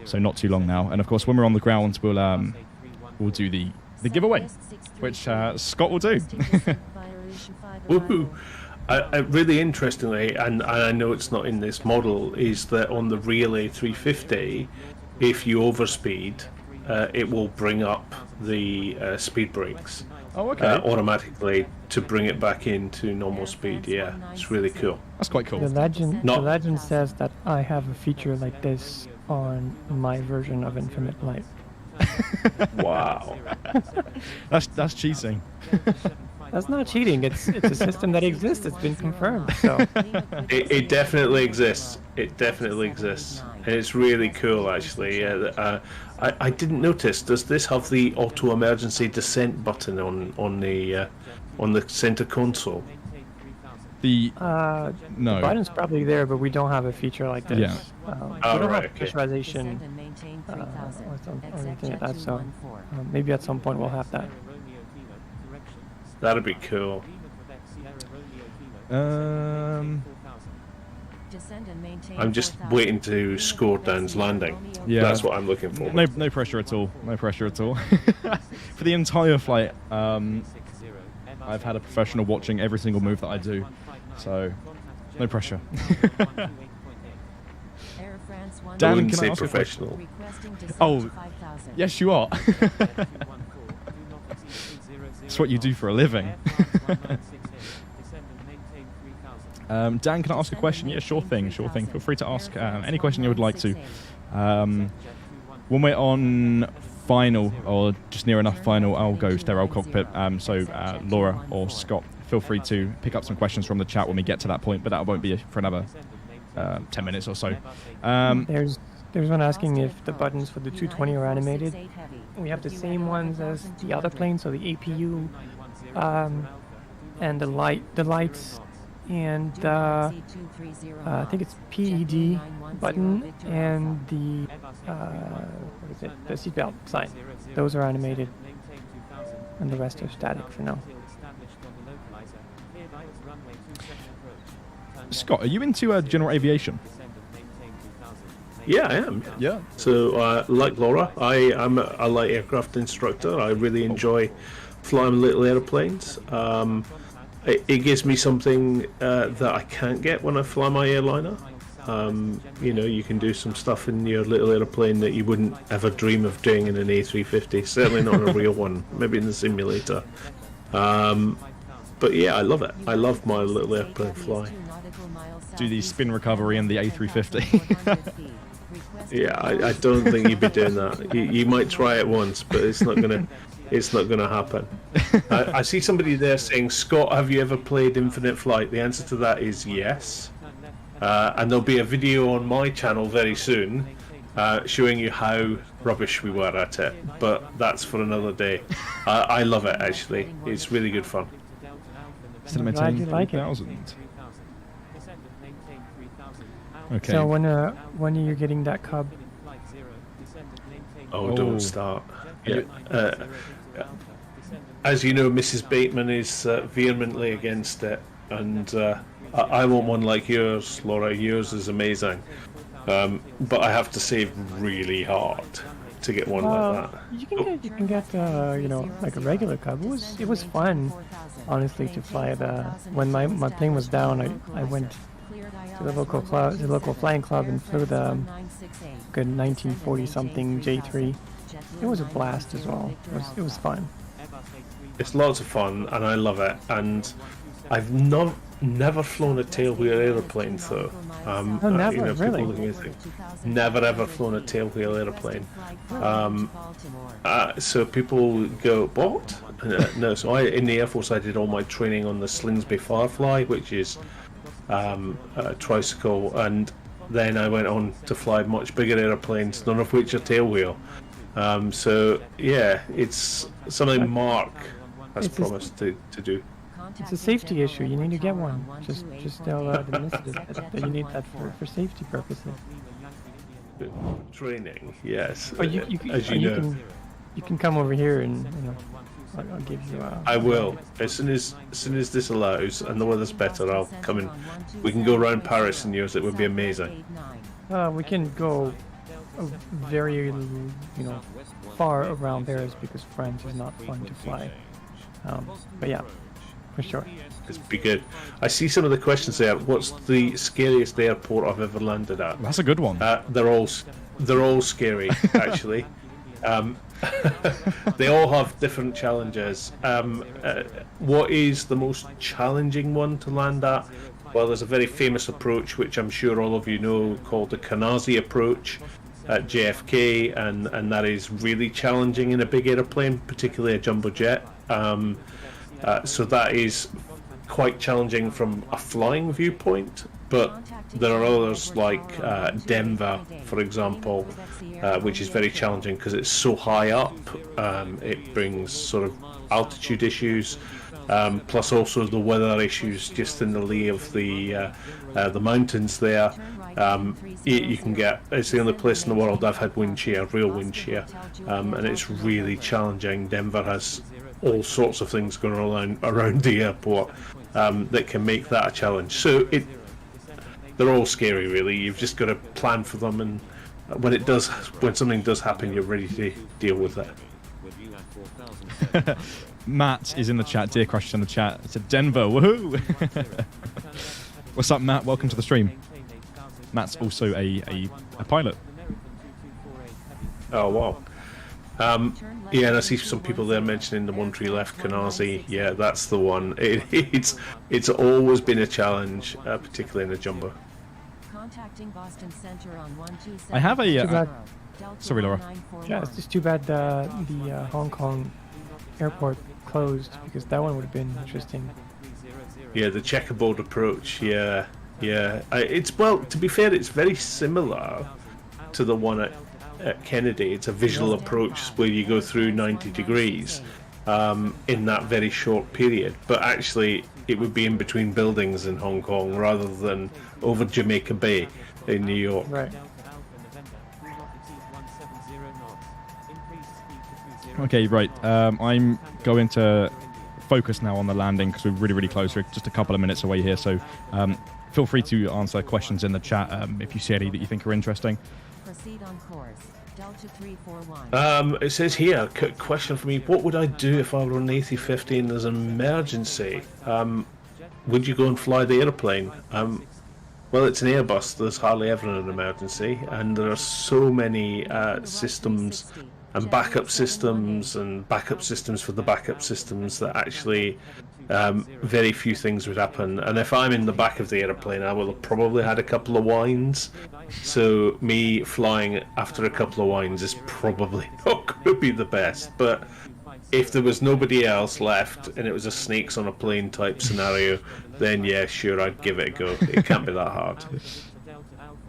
So not too long now. And of course, when we're on the ground, we'll do the giveaway, which Scott will do. Woohoo! Really interestingly, and I know it's not in this model, is that on the real A350, if you overspeed, it will bring up the speed brakes Oh, okay. automatically to bring it back into normal speed. Yeah, it's really cool. That's quite cool. The legend, No. the legend says that I have a feature like this on my version of Infinite Light. Wow. That's cheating. That's not cheating. It's a system that exists. It's been confirmed. So It definitely exists. It definitely exists, and it's really cool actually. I didn't notice. Does this have the auto emergency descent button on the center console? The the no. button's probably there, but we don't have a feature like this. Yeah. We Oh, don't right, have okay. pressurization Descend and maintain or 3000. anything like that. So 214. maybe at some point we'll have that. That'd be cool. Descend and maintain I'm just 4000. waiting to score Dan's landing. Yeah. That's what I'm looking for. No pressure at all. No pressure at all. For the entire flight, I've had a professional watching every single move that I do, so no pressure. Air France I Dan, wouldn't can I say ask a question? professional. Requesting descent Oh, to 5000. Yes, you are. It's what you do for a living. Dan, can I ask a question? Yeah, sure thing. Feel free to ask any question you would like to. When we're on final, or just near enough final, I'll go sterile cockpit. So Laura or Scott, feel free to pick up some questions from the chat when we get to that point, but that won't be for another 10 minutes or so. There's one asking if the buttons for the 220 are animated. We have the same ones as the other planes, so the APU and the lights, and I think it's PED button and the what is it? The seatbelt sign. Those are animated, and the rest are static for now. Scott, are you into general aviation? Yeah, I am. Yeah. So, like Laura, I'm a light aircraft instructor. I really enjoy flying little airplanes. It gives me something that I can't get when I fly my airliner. You can do some stuff in your little airplane that you wouldn't ever dream of doing in an A350. Certainly not in a real one. Maybe in the simulator. But yeah, I love it. I love my little airplane fly. do the spin recovery in the A350. Yeah, I don't think you'd be doing that. You might try it once, but it's not gonna happen. I see somebody there saying, Scott, have you ever played Infinite Flight? The answer to that is yes. And there'll be a video on my channel very soon showing you how rubbish we were at it. But that's for another day. I love it, actually. It's really good fun. Still I'm glad you like it. 3,000. Okay. So when are you getting that cub? Oh, don't start. Yeah. As you know, Mrs. Bateman is vehemently against it, and I want one like yours, Laura. Yours is amazing, but I have to save really hard to get one like that. You can get you know, like a regular cub. It was fun, honestly, to fly it. When my plane was down, I went to the local flying club and flew the good 1940 something J3. It was a blast as well. It was fun. It's lots of fun, and I love it. And I've never flown a tailwheel aeroplane, though. Oh, never, you know, really? people looking at me, never ever flown a tailwheel aeroplane. So people go, what? No, so in the Air Force I did all my training on the Slingsby Firefly, which is a tricycle, and then I went on to fly much bigger airplanes, none of which are tailwheel. So yeah, it's something Mark has promised to do. It's a safety issue. You need to get one. Just tell the administrator that you need that for safety purposes. Training, yes. Or as you know, you can come over here and I'll give you. I will. As soon as this allows and the weather's better, I'll come in. We can go around Paris and use it. Would be amazing. We can go very far around Paris because France is not fun to fly. But yeah, for sure. It'd be good. I see some of the questions there. What's the scariest airport I've ever landed at? That's a good one. They're all scary, actually. They all have different challenges. What is the most challenging one to land at? Well, there's a very famous approach, which I'm sure all of you know, called the 𝗠𝗘𝗏 approach at JFK, and that is really challenging in a big airplane, particularly a jumbo jet. So that is quite challenging from a flying viewpoint, but there are others like Denver, for example, which is very challenging because it's so high up. It brings sort of altitude issues, plus also the weather issues just in the lee of the mountains there. You can get, it's the only place in the world I've had wind shear, real wind shear, and it's really challenging. Denver has all sorts of things going on around the airport that can make that a challenge. So they're all scary, really. You've just got to plan for them, and when something does happen, you're ready to deal with it. Matt is in the chat. Dear Crush is in the chat. It's Denver. Woohoo! What's up, Matt? Welcome to the stream. Matt's also a pilot. Oh wow. Yeah, and I see some people there mentioning the one tree left, 𝗠𝗏𝗏. Yeah, that's the one. It's always been a challenge, particularly in the jumbo. I have a. Sorry, Laura. Yeah, it's just too bad the Hong Kong airport closed because that one would have been interesting. Yeah, the checkerboard approach. Yeah. Well, to be fair, it's very similar to the one at Kennedy. It's a visual approach where you go through 90 degrees in that very short period, but actually it would be in between buildings in Hong Kong rather than over Jamaica Bay in New York. Right. Okay, right. I'm going to focus now on the landing because we're really, really close. We're just a couple of minutes away here, so feel free to answer questions in the chat if you see any that you think are interesting. Proceed on course. Delta 341. It says here, question for me, what would I do if I were on an A350 and there's an emergency? Would you go and fly the airplane? Well, it's an Airbus, there's hardly ever an emergency, and there are so many systems and backup systems for the backup systems that actually very few things would happen. And if I'm in the back of the airplane, I will have probably had a couple of wines. So me flying after a couple of wines is probably not going to be the best. But if there was nobody else left and it was a snakes on a plane type scenario, then yeah, sure, I'd give it a go. It can't be that hard.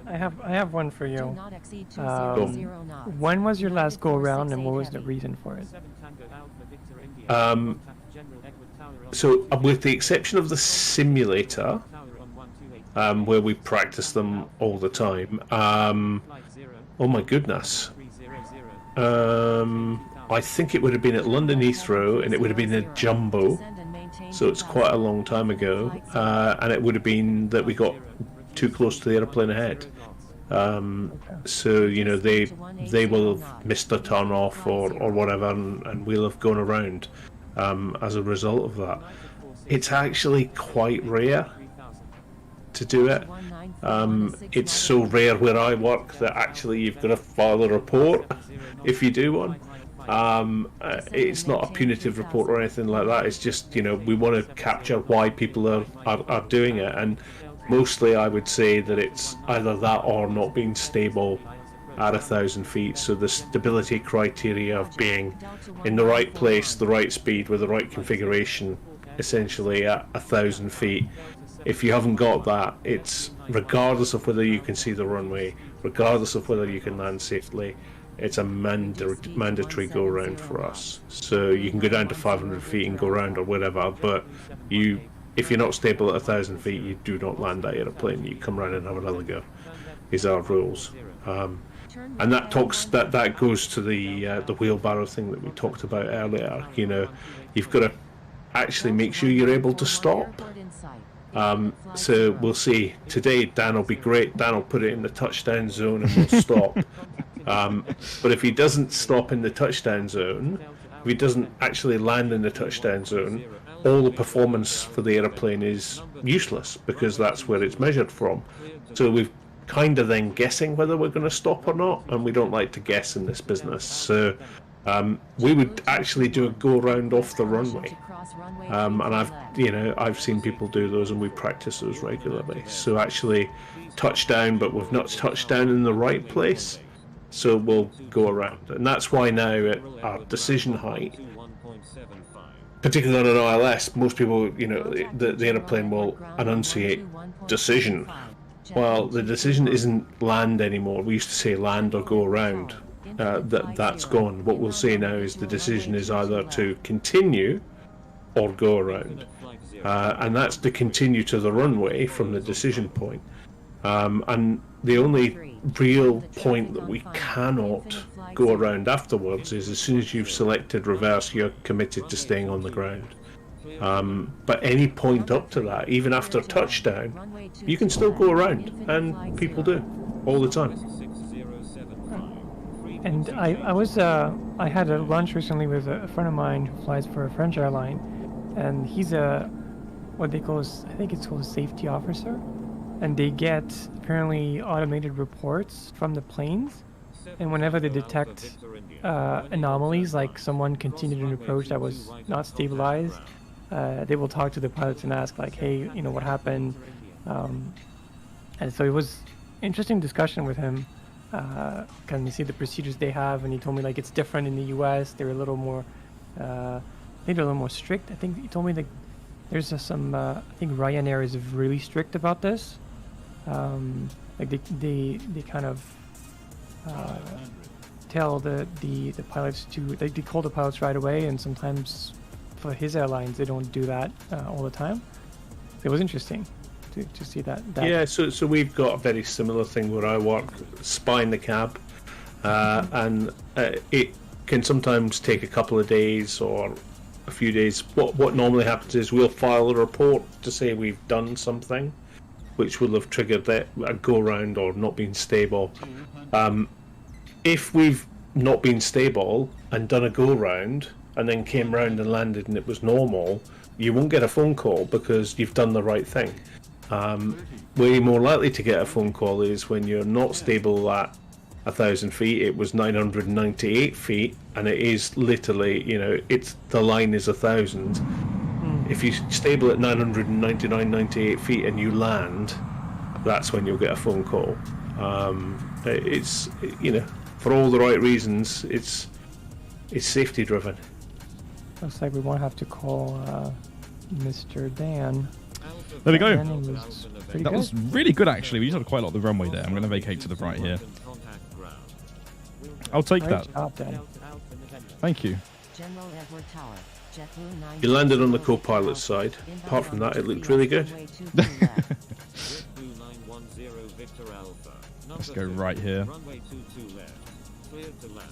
I have one for Do you. not exceed Um, 200 knots. When was your last go around, and what was the Heavy. reason for it? So with the exception of the simulator, where we practice them all the time, oh my goodness, I think it would have been at London Heathrow, and it would have been a jumbo, Descend and maintain so it's quite a long time ago, and it would have been that we got too close to the airplane ahead. So you know they will have missed a turn off or whatever, and we'll have gone around as a result of that. It's actually quite rare to do it. It's so rare where I work that actually you've got to file a report if you do one. It's not a punitive report or anything like that. It's just, you know, we want to capture why people are doing it, and mostly I would say that it's either that or not being stable at 1,000 feet. So the stability criteria of being in the right place, the right speed with the right configuration, essentially at 1,000 feet. If you haven't got that, it's regardless of whether you can see the runway, regardless of whether you can land safely, it's a mandatory go around for us. So you can go down to 500 feet and go around or whatever, but if you're not stable at 1,000 feet, you do not land that airplane. You come around and have another go. These are rules. And that goes to the wheelbarrow thing that we talked about earlier. You know, you've got to actually make sure you're able to stop. So we'll see. Today Dan will be great. Dan will put it in the touchdown zone and we'll stop. But if he doesn't stop in the touchdown zone, if he doesn't actually land in the touchdown zone, all the performance for the aeroplane is useless because that's where it's measured from. So we've kind of then guessing whether we're going to stop or not, and we don't like to guess in this business. So we would actually do a go round off the runway, and I've seen people do those, and we practice those regularly. So actually touchdown, but we've not touched down in the right place, so we'll go around. And that's why now at our decision height, particularly on an ILS, most people, you know, the airplane will enunciate decision. Well, the decision isn't land anymore. We used to say land or go around. That's gone. What we'll say now is the decision is either to continue or go around. And that's to continue to the runway from the decision point. And the only real point that we cannot go around afterwards is as soon as you've selected reverse, you're committed to staying on the ground. But any point up to that, even after touchdown, you can still go around, and people do all the time. And I had a lunch recently with a friend of mine who flies for a French airline, and he's what they call I think it's called a safety officer, and they get apparently automated reports from the planes, and whenever they detect anomalies, like someone continued an approach that was not stabilized, they will talk to the pilots and ask, like, hey, you know, what happened? And so it was interesting discussion with him. Kind of see the procedures they have, and he told me like it's different in the U.S. They're a little more, maybe a little more strict. I think he told me that there's some. I think Ryanair is really strict about this. Like they kind of tell the pilots to they call the pilots right away, and sometimes for his airlines they don't do that all the time. It was interesting to see that. Yeah, so we've got a very similar thing where I work, spy in the cab, and it can sometimes take a couple of days or a few days. What normally happens is we'll file a report to say we've done something, which will have triggered a go round or not been stable. If we've not been stable and done a go round and then came round and landed and it was normal, you won't get a phone call because you've done the right thing. Way more likely to get a phone call is when you're not stable at 1,000 feet. It was 998 feet, and it is literally, you know, the line is 1,000. if you stable at 999.98 feet and you land, that's when you'll get a phone call. It's, you know, for all the right reasons, it's safety driven. Looks like we won't have to call Mr. Dan. There we go. Landing was pretty That good. was really good, actually. We used quite a lot of the runway there. I'm going to vacate to the right here. I'll take Great that. job, Dan. Thank you. General Edward Tower. JetBlue 9. You landed on the co-pilot side. Apart from that, it looked really good. Let's go right here. Runway 22 left. Cleared to land.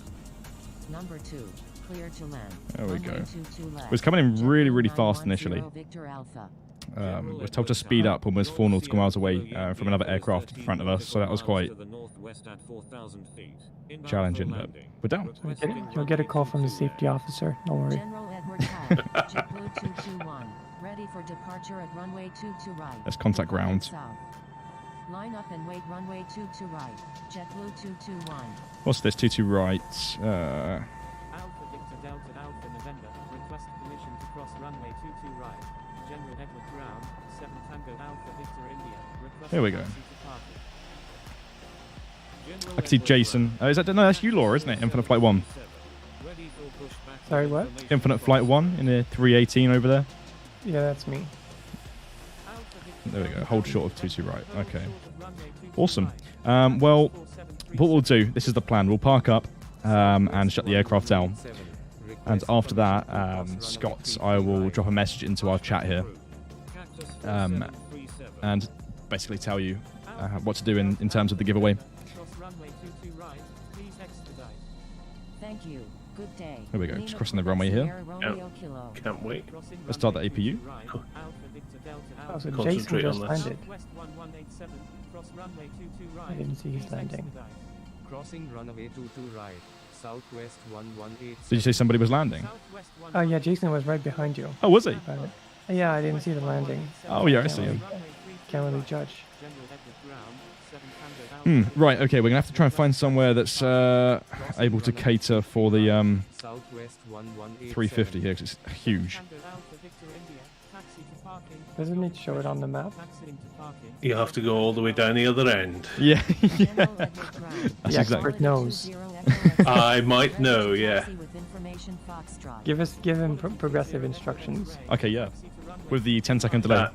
Number 2. Clear to land. There we Runway go. 22 left. It was coming in really, really fast initially. Victor Alpha. We're told to speed up almost 4 nautical miles away from another aircraft in front of us, so that was quite challenging, but we're down. You'll get a call from the safety officer. Don't worry. General Edward Tower. JetBlue 221. Ready for departure at runway 22 right. Let's contact ground. South. Line up and wait runway 22 right. JetBlue 221. What's this? 22 right. Alpha Victor Delta Alpha November. Request permission to cross runway 22 right. General Edward Ground. 7 Tango Alpha Victor India. Request Here we go. taxi to parking. I can see Jason. Is that, no, that's you, Laura, isn't it? Infinite Flight 1. Sorry, what? Infinite Flight 1 in the 318 over there. Yeah, that's me. There we go. Hold short of 22 right. Okay. Awesome. Well, what we'll do, this is the plan. We'll park up and shut the aircraft down. And after that, Scott, I will drop a message into our chat here. And basically tell you what to do in terms of the giveaway. Thank you. Good day. Here we go. Just crossing the runway here. Can't wait. Let's start the APU. Oh, so Jason Concentrate just on this. landed. I didn't see his landing. Crossing runway 22 right. Southwest 118. Did you say somebody was landing? Oh, yeah, Jason was right behind you. Oh, was he? But, yeah, I didn't see the landing. Oh, yeah, I see him. Can't really judge. Right, okay, we're going to have to try and find somewhere that's able to cater for the 350 here, because it's huge. Doesn't it show it on the map? You have to go all the way down the other end. Yeah, yeah. The That's expert exactly. knows. I might know, yeah. Give him progressive instructions. Okay, yeah. With the 10-second delay.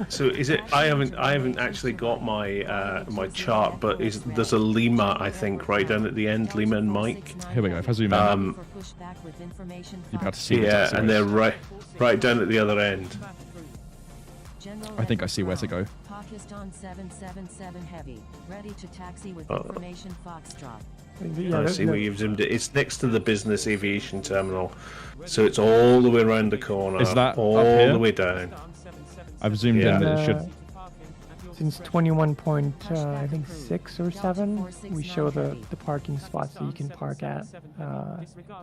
So is it? I haven't actually got my my chart, but there's a Lima, I think, right down at the end. Lima and Mike. Here we go. If I zoom in, you're about to see. Yeah, the and they're right down at the other end. I think I see where to go. Pakistan 777 Heavy. Ready to taxi with information Foxtrot. Yeah, I see where you've zoomed it. It's next to the business aviation terminal, so it's all the way around the corner. Is that all up here? the way down? I've zoomed Yeah. in. That it should. Since 21.6 I think 6 or 7, we show the parking spots that you can park at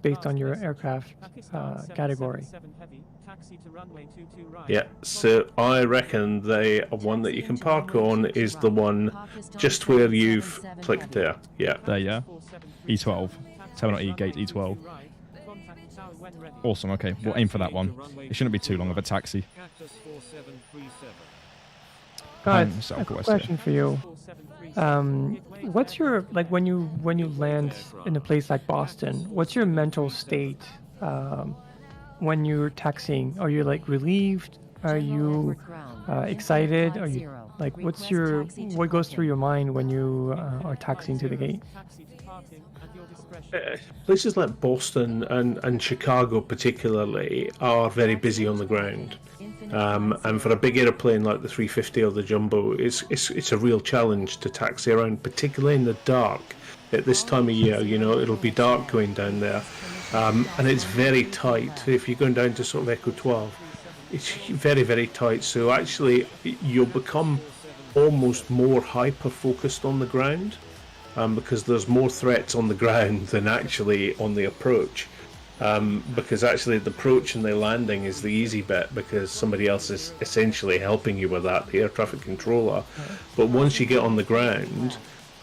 based on your aircraft category. Yeah. So I reckon the one that you can park on is the one just where you've clicked there. Yeah. There, yeah. E12. Terminal E, gate E12. Awesome, okay. We'll aim for that one. It shouldn't be too long of a taxi. God, So a I'll quick go question for you. What's your, like, when you land in a place like Boston, what's your mental state when you're taxiing? Are you like relieved? Are you excited? Are you like, what goes through your mind when you are taxiing to the gate? Places like Boston and Chicago particularly are very busy on the ground. And for a big airplane like the 350 or the Jumbo, it's a real challenge to taxi around, particularly in the dark. At this time of year, you know, it'll be dark going down there. And it's very tight. If you're going down to sort of Echo 12, it's very, very tight. So actually, you'll become almost more hyper-focused on the ground, because there's more threats on the ground than actually on the approach. Because actually the approach and the landing is the easy bit, because somebody else is essentially helping you with that, the air traffic controller. But once you get on the ground,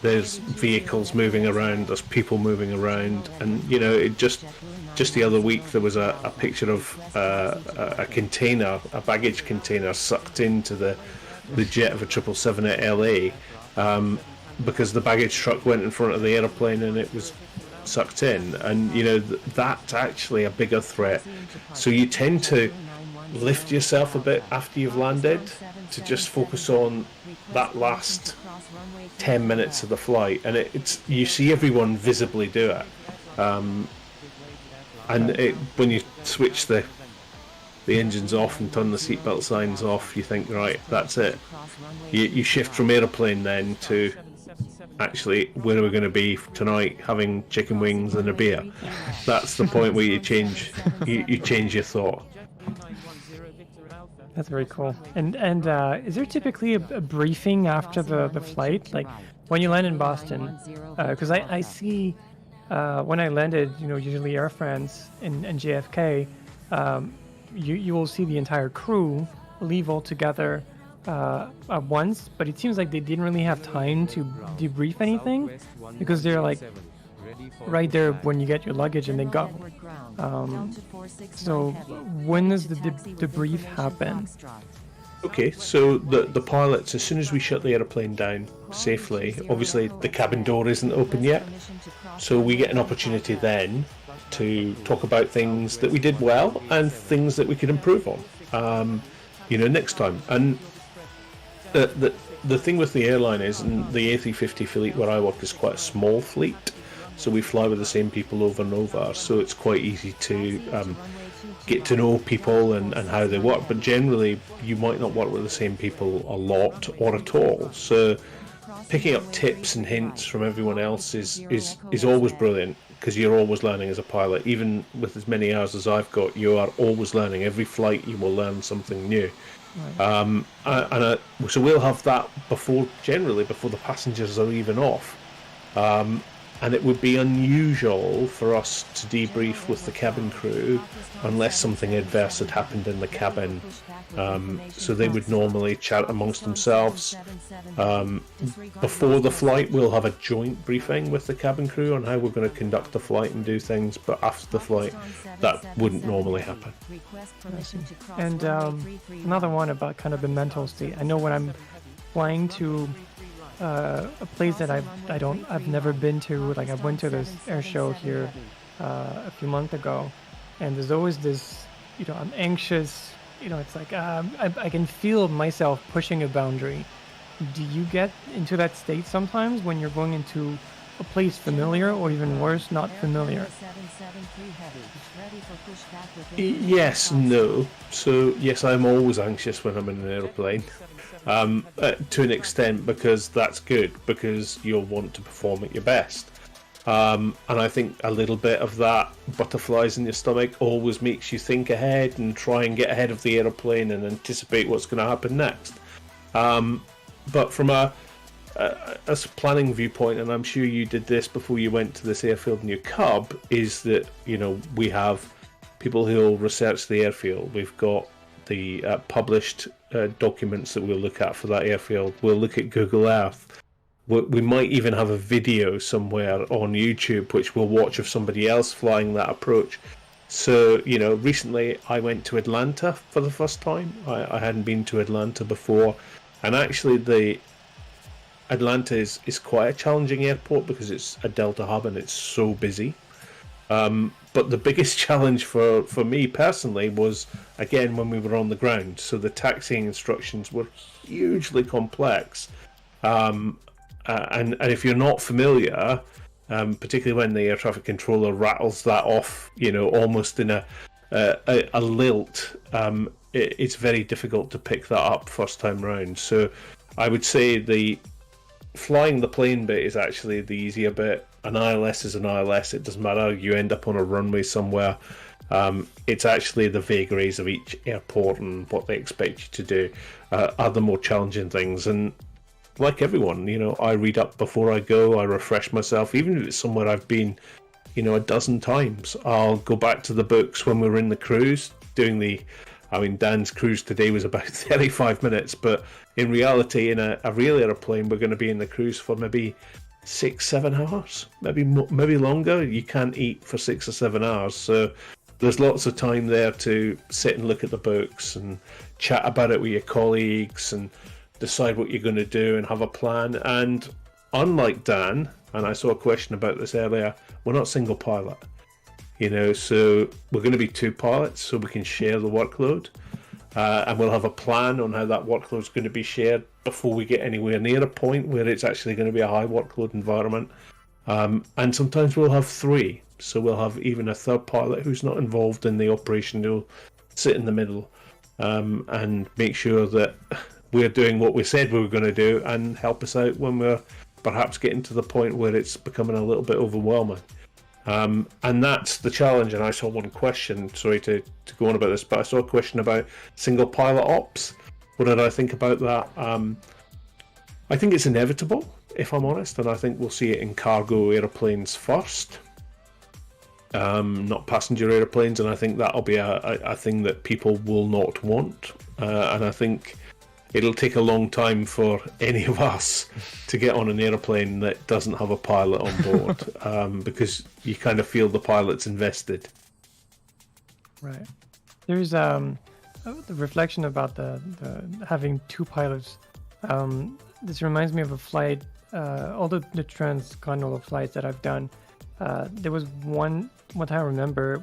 there's vehicles moving around, there's people moving around, and it just the other week there was a picture of a container, a baggage container, sucked into the jet of a 777 at LA, because the baggage truck went in front of the aeroplane and it was sucked in, and that's actually a bigger threat. So you tend to lift yourself a bit after you've landed to just focus on that last 10 minutes of the flight, and you see everyone visibly do it, when you switch the engines off and turn the seatbelt signs off, you think, right, that's it. You shift from aeroplane then to actually, where are we going to be tonight, having chicken wings and a beer? That's the point where you change your thought. That's very cool. And is there typically a briefing after the flight, like when you land in Boston? Because I see when I landed, usually Air France and JFK, you will see the entire crew leave all together at once, but it seems like they didn't really have time to debrief anything, because they're like right there when you get your luggage and they go. So when does the debrief happen? Okay, so the pilots, as soon as we shut the aeroplane down safely, obviously the cabin door isn't open yet, so we get an opportunity then to talk about things that we did well and things that we could improve on, next time. And the thing with the airline is, and the A350 fleet where I work is quite a small fleet, so we fly with the same people over and over, so it's quite easy to get to know people and how they work, but generally you might not work with the same people a lot or at all, so picking up tips and hints from everyone else is always brilliant, because you're always learning as a pilot. Even with as many hours as I've got, you are always learning. Every flight you will learn something new. Right. So we'll have that generally before the passengers are even off, and it would be unusual for us to debrief with the cabin crew unless something adverse had happened in the cabin. So they would normally chat amongst themselves. Before the flight, we'll have a joint briefing with the cabin crew on how we're going to conduct the flight and do things, but after the flight, that wouldn't normally happen. And another one about kind of the mental state. I know when I'm flying to a place that I've never been to, like I went to this air show here a few months ago, and there's always this, I'm anxious, it's like I can feel myself pushing a boundary. Do you get into that state sometimes when you're going into a place familiar, or even worse, not familiar? Yes, no. So yes, I'm always anxious when I'm in an aeroplane, to an extent, because that's good, because you'll want to perform at your best. And I think a little bit of that butterflies in your stomach always makes you think ahead and try and get ahead of the aeroplane and anticipate what's going to happen next. But from a planning viewpoint, and I'm sure you did this before you went to this airfield in your Cub, is that we have people who will research the airfield. We've got the published documents that we'll look at for that airfield. We'll look at Google Earth. We might even have a video somewhere on YouTube which we'll watch of somebody else flying that approach. So, recently I went to Atlanta for the first time. I hadn't been to Atlanta before, and actually the Atlanta is quite a challenging airport because it's a Delta hub and it's so busy. But the biggest challenge for me personally was, again, when we were on the ground. So the taxiing instructions were hugely complex. And if you're not familiar, particularly when the air traffic controller rattles that off, almost in a lilt, it's very difficult to pick that up first time round. So I would say the flying the plane bit is actually the easier bit. An ILS is an ILS. It doesn't matter. You end up on a runway somewhere. It's actually the vagaries of each airport and what they expect you to do are the more challenging things. And like everyone, I read up before I go. I refresh myself, even if it's somewhere I've been, a dozen times. I'll go back to the books when we were in the cruise doing Dan's cruise today was about 35 minutes, but in reality, in a real airplane, we're going to be in the cruise for maybe 6-7 hours, maybe longer. You can't eat for 6 or 7 hours, so there's lots of time there to sit and look at the books and chat about it with your colleagues and decide what you're going to do and have a plan. And unlike Dan, and I saw a question about this earlier, we're not single pilot, so we're going to be 2 pilots so we can share the workload, and we'll have a plan on how that workload is going to be shared before we get anywhere near a point where it's actually going to be a high workload environment. And sometimes we'll have 3, so we'll have even a 3rd pilot who's not involved in the operation, who'll sit in the middle and make sure that we're doing what we said we were going to do and help us out when we're perhaps getting to the point where it's becoming a little bit overwhelming. And that's the challenge. And I saw one question, sorry to go on about this, but I saw a question about single pilot ops. What did I think about that? I think it's inevitable, if I'm honest, and I think we'll see it in cargo airplanes first, not passenger airplanes, and I think that'll be a thing that people will not want, and I think it'll take a long time for any of us to get on an airplane that doesn't have a pilot on board, because you kind of feel the pilot's invested. Right. There's the reflection about the having 2 pilots. This reminds me of a flight, all the transcontinental flights that I've done. There was one time I remember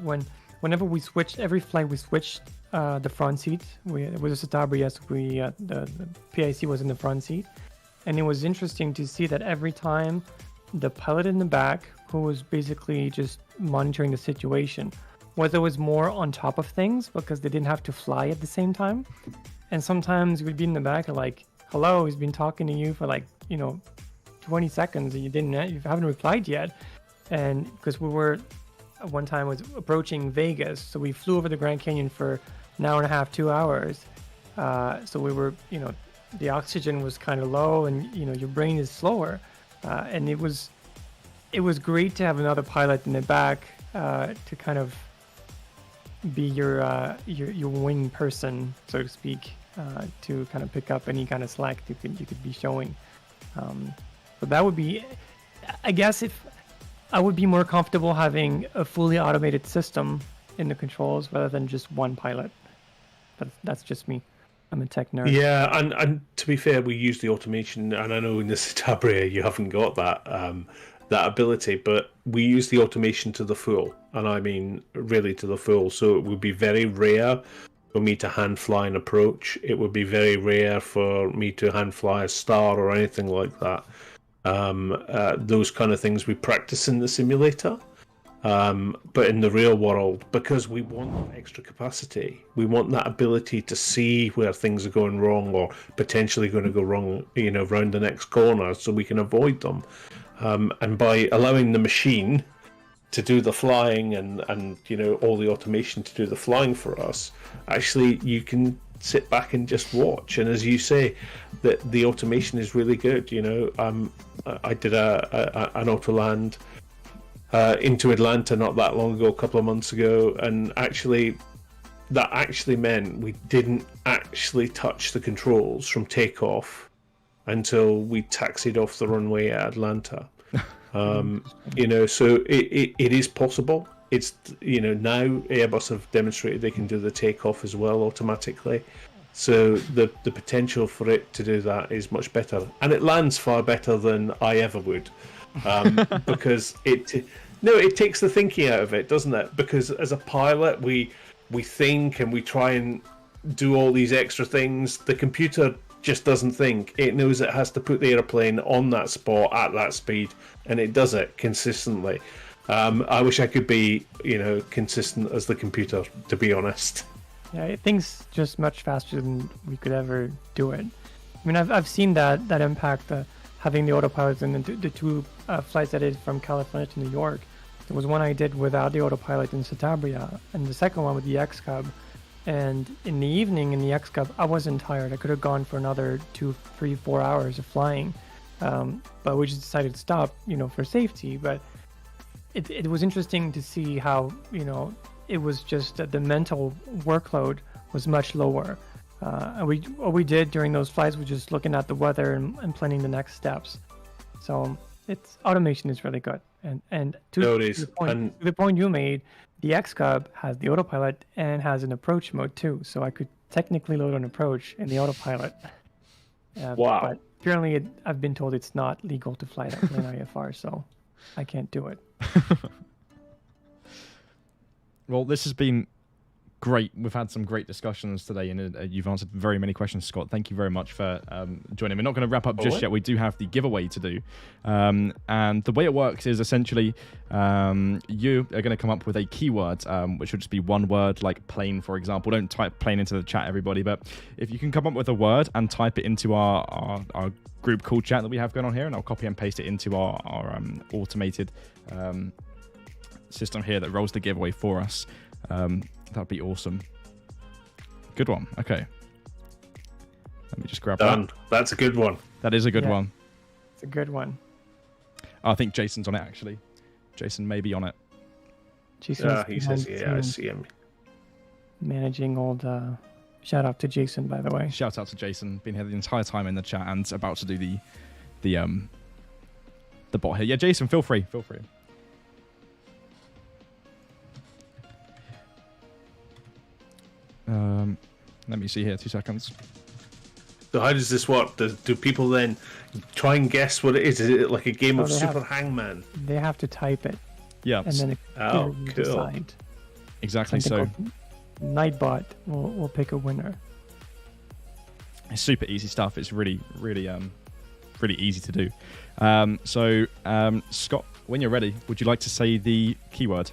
whenever we switched, every flight we switched the front seat. It was a 𝗘𝗪𝗏, yes, the PIC was in the front seat. And it was interesting to see that every time the pilot in the back, who was basically just monitoring the situation, whether it was more on top of things because they didn't have to fly at the same time. And sometimes we'd be in the back and like, hello, he's been talking to you for 20 seconds and you haven't replied yet. And because one time was approaching Vegas, so we flew over the Grand Canyon for an hour and a half, 2 hours. So we were, the oxygen was kind of low and, your brain is slower. And it was great to have another pilot in the back to kind of be your wing person, so to speak, to kind of pick up any kind of slack you could be showing. But that would be, I guess, if I would be more comfortable having a fully automated system in the controls rather than just one pilot. But that's just me. I'm a tech nerd. Yeah, and to be fair, we use the automation, and I know in the 𝗘𝗪𝗏 you haven't got that ability, but we use the automation to the full, and I mean really to the full. So it would be very rare for me to hand fly an approach. It would be very rare for me to hand fly a star or anything like that. Those kind of things we practice in the simulator, but in the real world, because we want extra capacity, we want that ability to see where things are going wrong or potentially going to go wrong, round the next corner, so we can avoid them. And by allowing the machine to do the flying and all the automation to do the flying for us, actually you can sit back and just watch. And as you say, that the automation is really good. I did an auto land into Atlanta not that long ago, a couple of months ago, and that actually meant we didn't actually touch the controls from takeoff until we taxied off the runway at Atlanta. So it is possible. It's now Airbus have demonstrated they can do the takeoff as well automatically, so the potential for it to do that is much better, and it lands far better than I ever would, because it takes the thinking out of it, doesn't it? Because as a pilot we think and we try and do all these extra things. The computer just doesn't think. It knows it has to put the airplane on that spot at that speed, and it does it consistently. I wish I could be, consistent as the computer, to be honest. Yeah, it thinks just much faster than we could ever do it. I mean, I've seen that impact, having the autopilot in the 2 flights I did from California to New York. There was one I did without the autopilot in 𝗘𝗪𝗏, and the second one with the 𝗪𝗏. And in the evening in the 𝗪𝗏, I wasn't tired. I could have gone for another 2, 3, 4 hours of flying, but we just decided to stop, for safety. But it was interesting to see how, it was just the mental workload was much lower. And what we did during those flights was just looking at the weather and planning the next steps. So it's automation is really good, and No, it is. to the point you made, the X-Cub has the autopilot and has an approach mode too, so I could technically load an approach in the autopilot. Wow. But apparently, I've been told it's not legal to fly that plane IFR, so I can't do it. Well, this has been great. We've had some great discussions today, and you've answered very many questions, Scott. Thank you very much for joining. We're not going to wrap up just yet. We do have the giveaway to do. And the way it works is essentially you are going to come up with a keyword, which would just be one word, like plane, for example. Don't type plane into the chat, everybody. But if you can come up with a word and type it into our group call chat that we have going on here, and I'll copy and paste it into our automated system here that rolls the giveaway for us. That'd be awesome. Good one. Okay. Let me just grab Done. that. That's a good one. That is a good one. It's a good one. I think Jason's on it, actually. Jason may be on it. Jason's He says, yeah, I see him. managing all the... Shout out to Jason, by the way. Shout out to Jason. Been here the entire time in the chat and about to do the bot here. Yeah, Jason, feel free. Feel free. Let me see here. 2 seconds. So how does this work? Do people then try and guess what it is? Is it like a game of they Super have- Hangman? They have to type it, Yeah, and then Oh, you cool. decide. exactly. Something So called Nightbot will pick a winner. it's super easy stuff. It's really easy to do. Scott, when you're ready, would you like to say the keyword?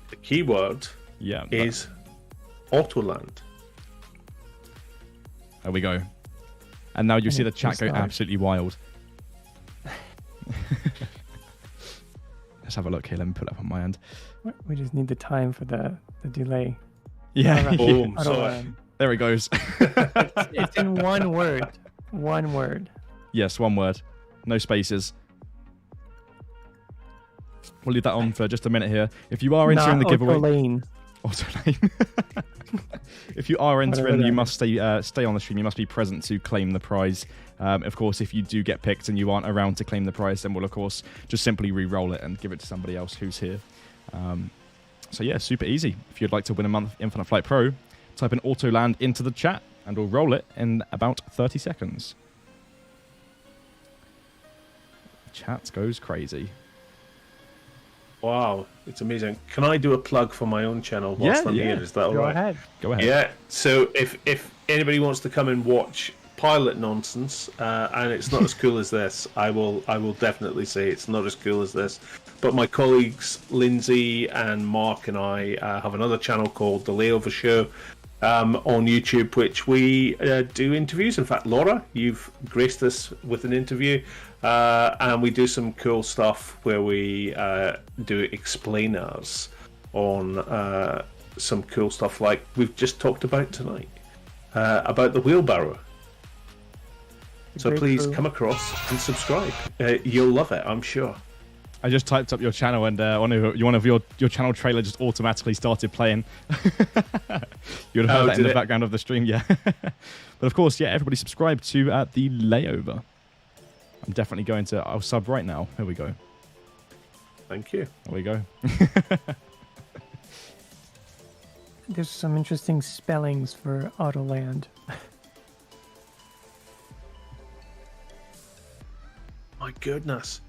The keyword Yeah. is Autoland. There we go. And now you see the it's chat go not. absolutely wild. Let's have a look here. Let me pull it up on my end. We just need the time for the delay. Yeah. Alright. Boom. I don't So know. There it goes. It's in one word. One word. Yes, one word. No spaces. We'll leave that on for just a minute here. If you are entering the giveaway... Lane. Auto lane. If you are entering, Whatever you that must stay on the stream. You must be present to claim the prize. Of course, if you do get picked and you aren't around to claim the prize, then we'll, of course, just simply re-roll it and give it to somebody else who's here. So, yeah, super easy. If you'd like to win a month Infinite Flight Pro, type in Autoland into the chat and we'll roll it in about 30 seconds. Chat goes crazy. Wow, it's amazing. Can I do a plug for my own channel whilst I'm here? Is that all Go right? ahead. Go ahead. Yeah. So if anybody wants to come and watch pilot nonsense, and it's not as cool as this, I will definitely say it's not as cool as this. But my colleagues Lindsay and Mark and I have another channel called The Layover Show on YouTube, which we do interviews. In fact, Laura, you've graced us with an interview. And we do some cool stuff where we do explainers on some cool stuff like we've just talked about tonight, about the wheelbarrow. So Great please crew. come across and subscribe. You'll love it, I'm sure. I just typed up your channel and one of your channel trailer just automatically started playing. You would have heard that in did the it? background of the stream, yeah. But of course, yeah, everybody subscribe to the Layover. I'm definitely going to... I'll sub right now. Here we go. Thank you. There we go. There's some interesting spellings for Autoland. My goodness.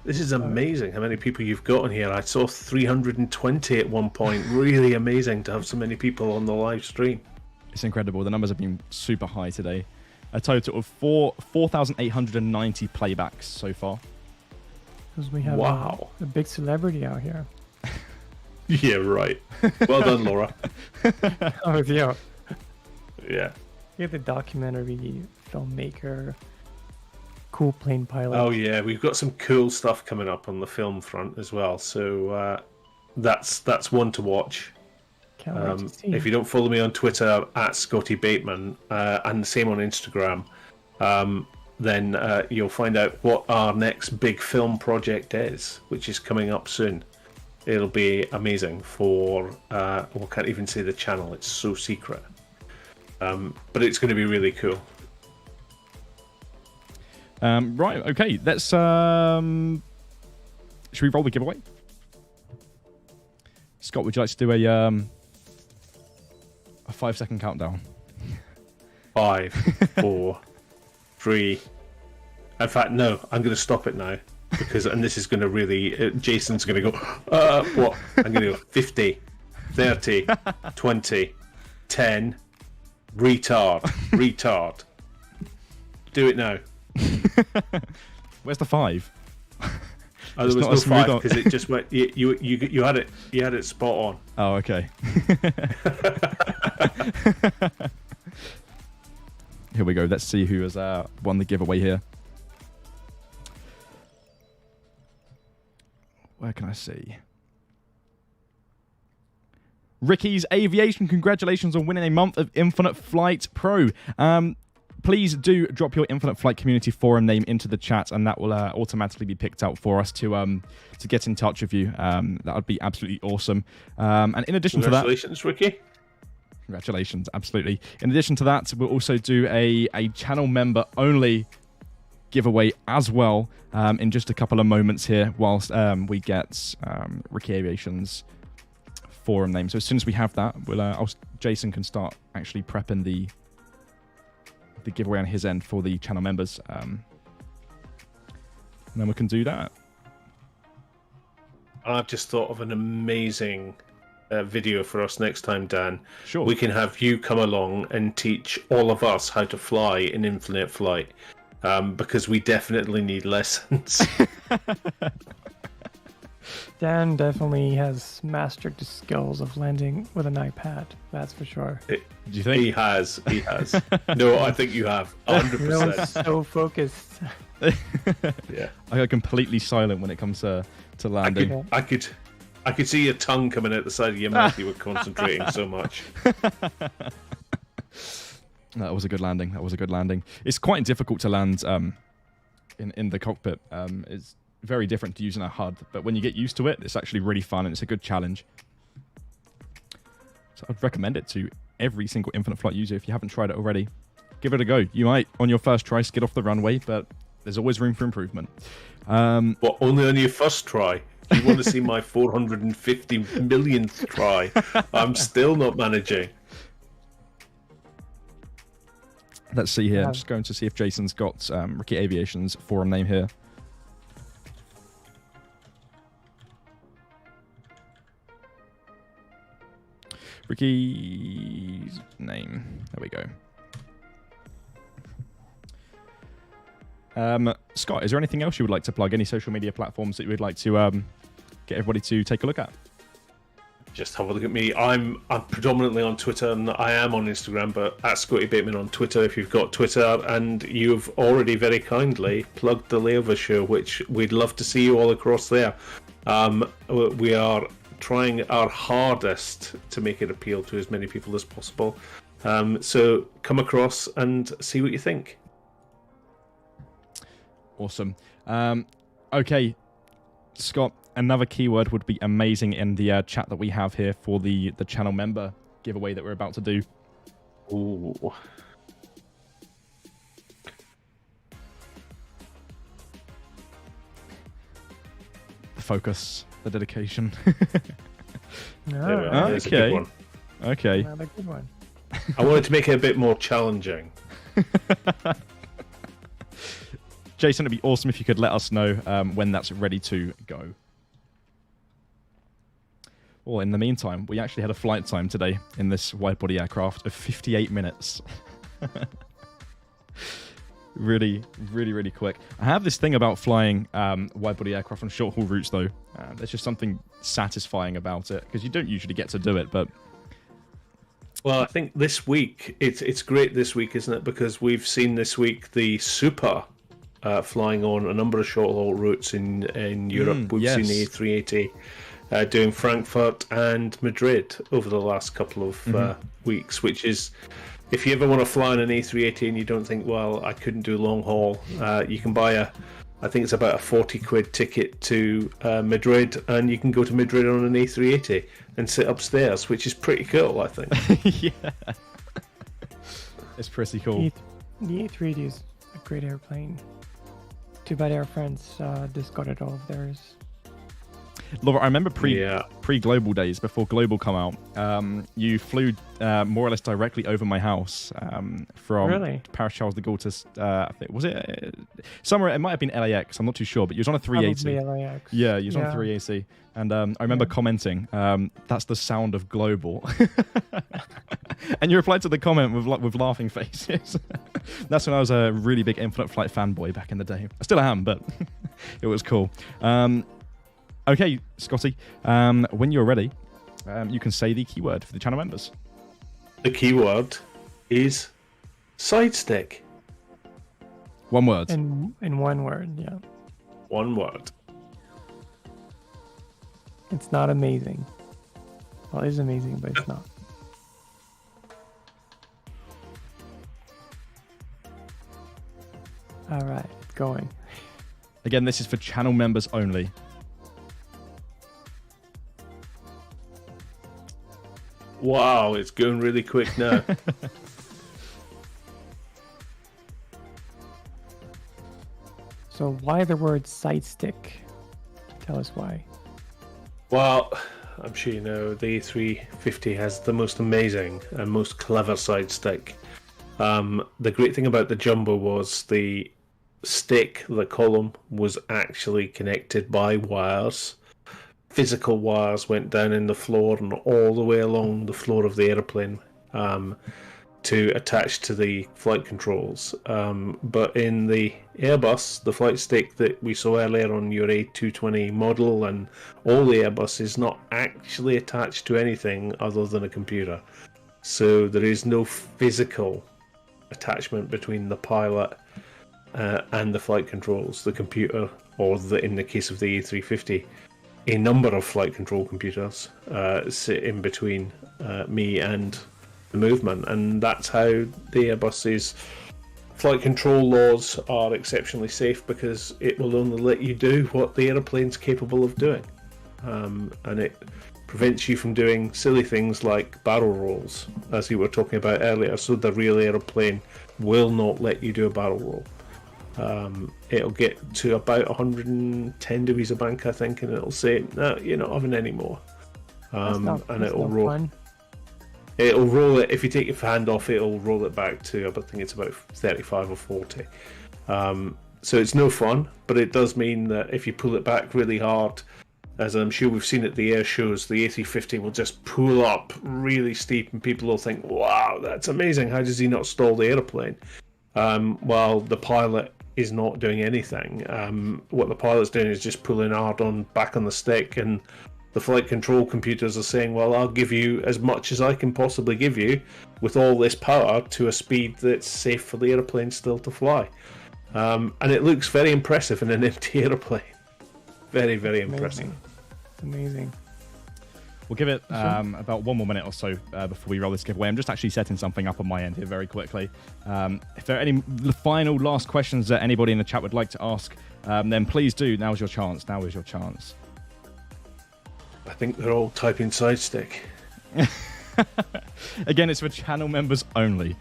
This is amazing how many people you've got in here. I saw 320 at one point. Really amazing to have so many people on the live stream. It's incredible. The numbers have been super high today. A total of 4,890 playbacks so far. Because we have Wow. a big celebrity out here. Yeah, right. Well done, Laura. Oh, with you. Yeah. You're the documentary filmmaker, cool plane pilot. Oh yeah, we've got some cool stuff coming up on the film front as well. So that's one to watch. Can't wait to see. If you don't follow me on Twitter at @ScottyBateman and the same on Instagram, then you'll find out what our next big film project is, which is coming up soon. It'll be amazing for we can't even say the channel; it's so secret. But it's going to be really cool. Right, okay. Let's... Should we roll the giveaway? Scott, would you like to do a 5-second countdown? 5, 4, 3. In fact, no, I'm going to stop it now. And this is going to really... Jason's going to go, what? I'm going to go 50, 30, 20, 10, retard. Do it now. Where's the 5? Oh, there was no 5 because it just went. You had it spot on. Oh, okay. Here we go. Let's see who has won the giveaway here. Where can I see? Ricky's Aviation. Congratulations on winning a month of Infinite Flight Pro. Please do drop your Infinite Flight Community Forum name into the chat, and that will automatically be picked out for us to get in touch with you. That would be absolutely awesome. And in addition to that... Congratulations, Ricky. Congratulations, absolutely. In addition to that, we'll also do a channel member only giveaway as well in just a couple of moments here whilst we get Ricky Aviation's forum name. So as soon as we have that, Jason can start actually prepping the giveaway on his end for the channel members. And then we can do that. I've just thought of an amazing video for us next time, Dan. Sure. We can have you come along and teach all of us how to fly in Infinite Flight, because we definitely need lessons. Dan definitely has mastered the skills of landing with an iPad. That's for sure. Do you think? He has. No, I think you have. 100%. So focused. Yeah. I go completely silent when it comes to landing. I could see your tongue coming out the side of your mouth. You were concentrating so much. That was a good landing. It's quite difficult to land in the cockpit. It's very different to using a HUD, but when you get used to it, it's actually really fun and it's a good challenge. So I'd recommend it to every single Infinite Flight user if you haven't tried it already. Give it a go. You might, on your first try, skid off the runway, but there's always room for improvement. What, only on your first try? You want to see my 450 millionth try? I'm still not managing. Let's see here. I'm just going to see if Jason's got Ricky Aviation's forum name here. Ricky's name. There we go. Scott, is there anything else you would like to plug? Any social media platforms that you would like to get everybody to take a look at? Just have a look at me. I'm predominantly on Twitter, and I am on Instagram, but at @ScottyBateman on Twitter if you've got Twitter. And you've already very kindly plugged the Layover Show, which we'd love to see you all across there. We are trying our hardest to make it appeal to as many people as possible. So come across and see what you think. Awesome. Okay, Scott, another keyword would be amazing in the chat that we have here for the channel member giveaway that we're about to do. Ooh. The focus, the dedication. Okay. Okay. Another good one. I wanted to make it a bit more challenging. Jason, it'd be awesome if you could let us know when that's ready to go. Well, in the meantime, we actually had a flight time today in this wide-body aircraft of 58 minutes. Really, really, really quick. I have this thing about flying wide-body aircraft on short-haul routes, though. There's just something satisfying about it, because you don't usually get to do it, but... Well, I think this week, it's great this week, isn't it? Because we've seen this week the Super flying on a number of short-haul routes in Europe. We've seen the A380 doing Frankfurt and Madrid over the last couple of weeks, which is... If you ever want to fly on an A380 and you don't think, well, I couldn't do long haul, you can buy I think it's about a 40 quid ticket to Madrid, and you can go to Madrid on an A380 and sit upstairs, which is pretty cool, I think. Yeah. It's pretty cool. The A380 is a great airplane. Too bad Air France discarded all of theirs. Laura, I remember pre-global days, before global come out, you flew more or less directly over my house from Paris Charles de Gaulle to, I think, was it somewhere? It might have been LAX. I'm not too sure, but you was on a 380. Probably LAX. Yeah, you was on a 380, and I remember commenting, "That's the sound of global," and you replied to the comment with laughing faces. That's when I was a really big Infinite Flight fanboy back in the day. I still am, but it was cool. Okay, Scotty, when you're ready, you can say the keyword for the channel members. The keyword is side stick. One word. In one word, yeah. One word. It's not amazing. Well, it is amazing, but it's not. All right, going. Again, this is for channel members only. Wow, it's going really quick now. So why the word side stick? Tell us why. Well, I'm sure you know the A350 has the most amazing and most clever side stick. The great thing about the Jumbo was the stick, the column, was actually connected by wires. Physical wires went down in the floor and all the way along the floor of the airplane to attach to the flight controls. But in the Airbus, the flight stick that we saw earlier on your A220 model and all the Airbus is not actually attached to anything other than a computer. So there is no physical attachment between the pilot and the flight controls. The computer, or in the case of the A350, a number of flight control computers sit in between me and the movement, and that's how the Airbus's flight control laws are exceptionally safe, because it will only let you do what the aeroplane's capable of doing, and it prevents you from doing silly things like barrel rolls, as we were talking about earlier. So the real aeroplane will not let you do a barrel roll. It'll get to about 110 degrees of bank, I think, and it'll say, "No, you're not having any more." And it'll roll. Fun. It'll roll it. If you take your hand off, it'll roll it back to, I think it's about 35 or 40. So it's no fun, but it does mean that if you pull it back really hard, as I'm sure we've seen at the air shows, the A350 will just pull up really steep, and people will think, "Wow, that's amazing. How does he not stall the airplane?" While the pilot is not doing anything. What the pilot's doing is just pulling hard back on the stick, and the flight control computers are saying, "Well, I'll give you as much as I can possibly give you with all this power to a speed that's safe for the airplane still to fly." And it looks very impressive in an empty airplane. Very, very impressive. It's amazing. We'll give it about one more minute or so before we roll this giveaway. I'm just actually setting something up on my end here very quickly. If there are any final last questions that anybody in the chat would like to ask, then please do. Now's your chance. Now is your chance. I think they're all typing side stick. Again, it's for channel members only.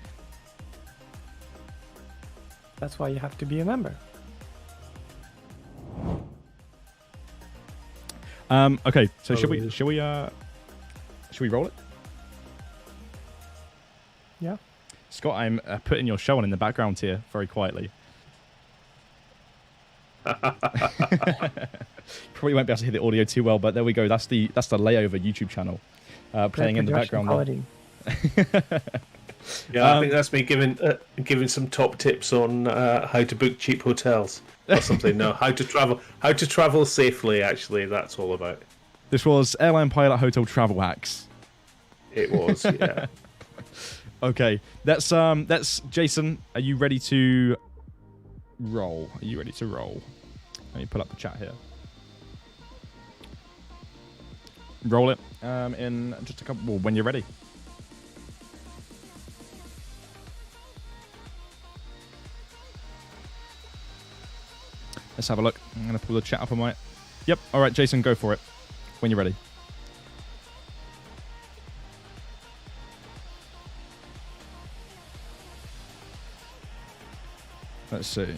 That's why you have to be a member. Okay, so should we roll it? Yeah. Scott, I'm putting your show on in the background here very quietly. Probably won't be able to hear the audio too well, but there we go. That's the layover YouTube channel playing in the background. Yeah, I think that's me giving some top tips on how to book cheap hotels or something. No, how to travel safely. Actually, that's all about. This was Airline Pilot Hotel Travel Hacks. It was, yeah. Okay, that's Jason. Are you ready to roll? Are you ready to roll? Let me pull up the chat here. Roll it in just a couple. Well, when you're ready. Let's have a look. I'm going to pull the chat up on my... Yep. All right, Jason, go for it. When you're ready. Let's see.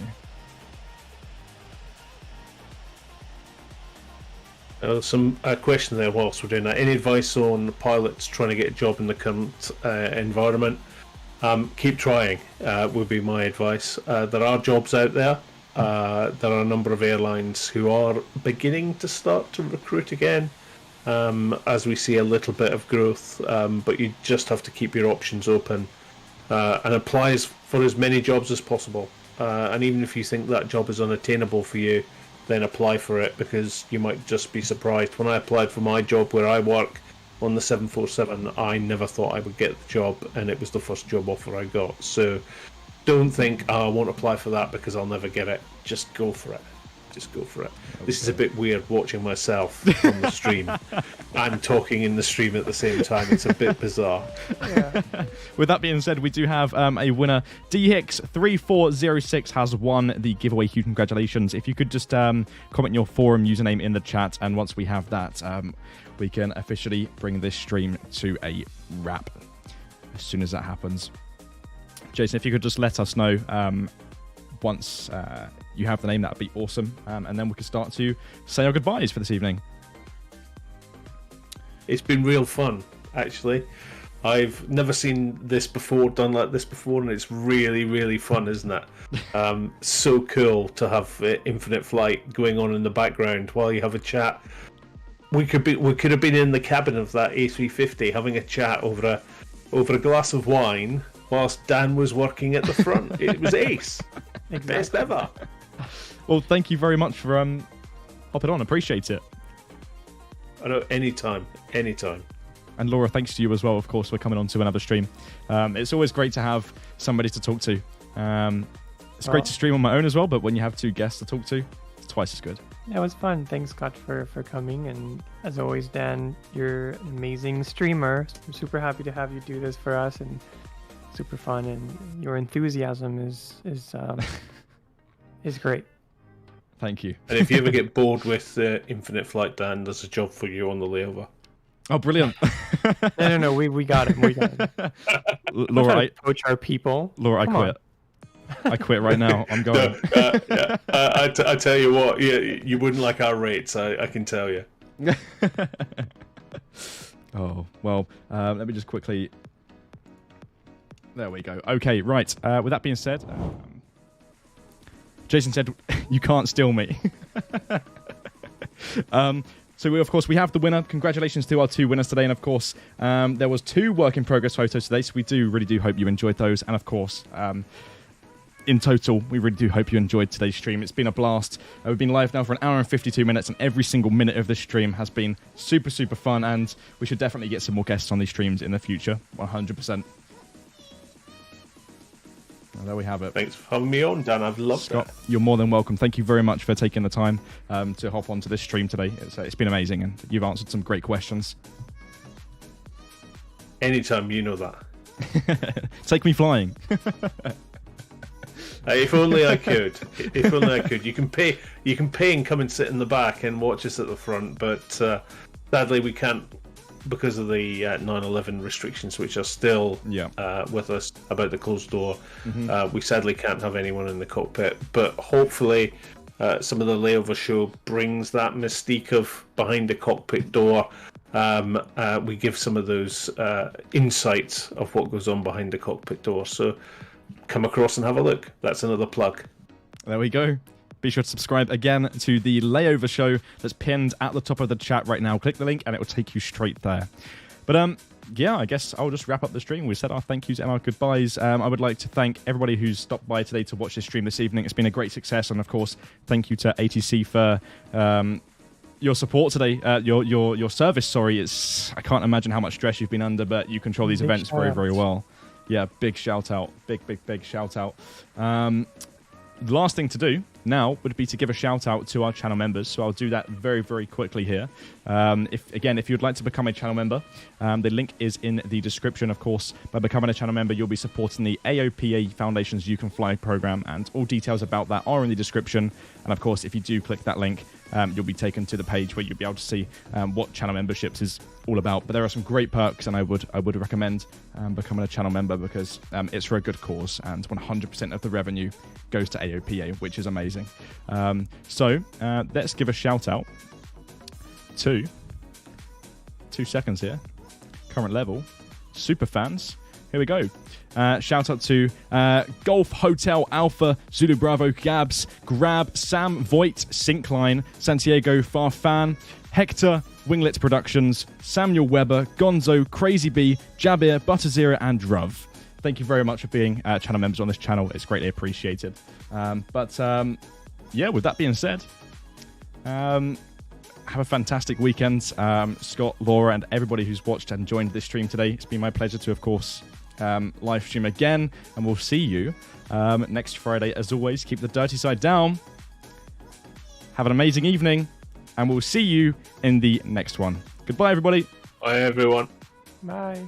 Some question there whilst we're doing that. Any advice on pilots trying to get a job in the current environment? Keep trying would be my advice. There are jobs out there. There are a number of airlines who are beginning to start to recruit again as we see a little bit of growth, but you just have to keep your options open and apply for as many jobs as possible. And even if you think that job is unattainable for you, then apply for it, because you might just be surprised. When I applied for my job where I work on the 747, I never thought I would get the job, and it was the first job offer I got. So don't think, I won't apply for that because I'll never get it. Just go for it. Just go for it. Okay. This is a bit weird watching myself on the stream and talking in the stream at the same time. It's a bit bizarre. Yeah. With that being said, we do have a winner. DHix3406 has won the giveaway. Huge congratulations. If you could just comment your forum username in the chat, and once we have that, we can officially bring this stream to a wrap as soon as that happens. Jason, if you could just let us know once you have the name, that would be awesome. And then we can start to say our goodbyes for this evening. It's been real fun, actually. I've never seen this before, done like this before, and it's really, really fun, isn't it? So cool to have infinite flight going on in the background while you have a chat. We could have been in the cabin of that A350 having a chat over a glass of wine whilst Dan was working at the front. It was ace. Exactly. Best ever. Well, thank you very much for hopping on. Appreciate it. I know, anytime. And Laura, thanks to you as well, of course, for coming on to another stream. It's always great to have somebody to talk to. It's great to stream on my own as well, but when you have two guests to talk to, it's twice as good. Yeah, it was fun. Thanks, Scott, for coming. And as always, Dan, you're an amazing streamer. I'm super happy to have you do this for us, and super fun. And your enthusiasm is great. Thank you. And if you ever get bored with Infinite Flight, Dan, there's a job for you on the layover. Oh, brilliant. No, we got him. We got him. Laura, I coach our people. Laura, I quit. I quit right now. I'm going. No, I tell you what, you wouldn't like our rates, I can tell you. Oh, well, let me just quickly... There we go. Okay, right. With that being said, Jason said, you can't steal me. So, we have the winner. Congratulations to our two winners today. And, of course, there was 2 work-in-progress photos today, so we really do hope you enjoyed those. And, of course... in total, we really do hope you enjoyed today's stream. It's been a blast. We've been live now for 1 hour and 52 minutes, and every single minute of this stream has been super, super fun, and we should definitely get some more guests on these streams in the future, 100%. Well, there we have it. Thanks for having me on, Dan. I've loved Scott, it. You're more than welcome. Thank you very much for taking the time to hop onto this stream today. It's been amazing, and you've answered some great questions. Anytime, you know that. Take me flying. If only I could. If only I could. You can pay and come and sit in the back and watch us at the front, but sadly we can't, because of the 9/11 restrictions, which are still with us about the closed door. Mm-hmm. We sadly can't have anyone in the cockpit, but hopefully some of the layover show brings that mystique of behind the cockpit door. We give some of those insights of what goes on behind the cockpit door. So come across and have a look. That's another plug. There we go. Be sure to subscribe again to the layover show that's pinned at the top of the chat right now. Click the link and it will take you straight there. But I guess I'll just wrap up the stream. We said our thank yous and our goodbyes. I would like to thank everybody who's stopped by today to watch this stream this evening. It's been a great success, and of course, thank you to ATC for your support today. Your service. Sorry, I can't imagine how much stress you've been under, but you control these events very, very well. Yeah, big shout out. Big shout out. The last thing to do now would be to give a shout out to our channel members. So I'll do that very, very quickly here. If you'd like to become a channel member, the link is in the description, of course. By becoming a channel member, you'll be supporting the AOPA Foundation's You Can Fly program, and all details about that are in the description. And of course, if you do click that link, you'll be taken to the page where you'll be able to see what channel memberships is all about. But there are some great perks, and I would recommend becoming a channel member, because it's for a good cause, and 100% of the revenue goes to AOPA, which is amazing. So let's give a shout out 2 seconds here. Current level. Super fans. Here we go. Shout out to Golf Hotel Alpha, Zulu Bravo Gabs, Grab, Sam Voigt, Syncline, Santiago Farfan, Hector, Winglet Productions, Samuel Weber, Gonzo, Crazy B, Jabir, Butterzera, and Druv. Thank you very much for being channel members on this channel. It's greatly appreciated. Yeah, with that being said, have a fantastic weekend. Scott, Laura, and everybody who's watched and joined this stream today. It's been my pleasure to, of course, live stream again. And we'll see you next Friday. As always, keep the dirty side down. Have an amazing evening. And we'll see you in the next one. Goodbye, everybody. Bye, everyone. Bye.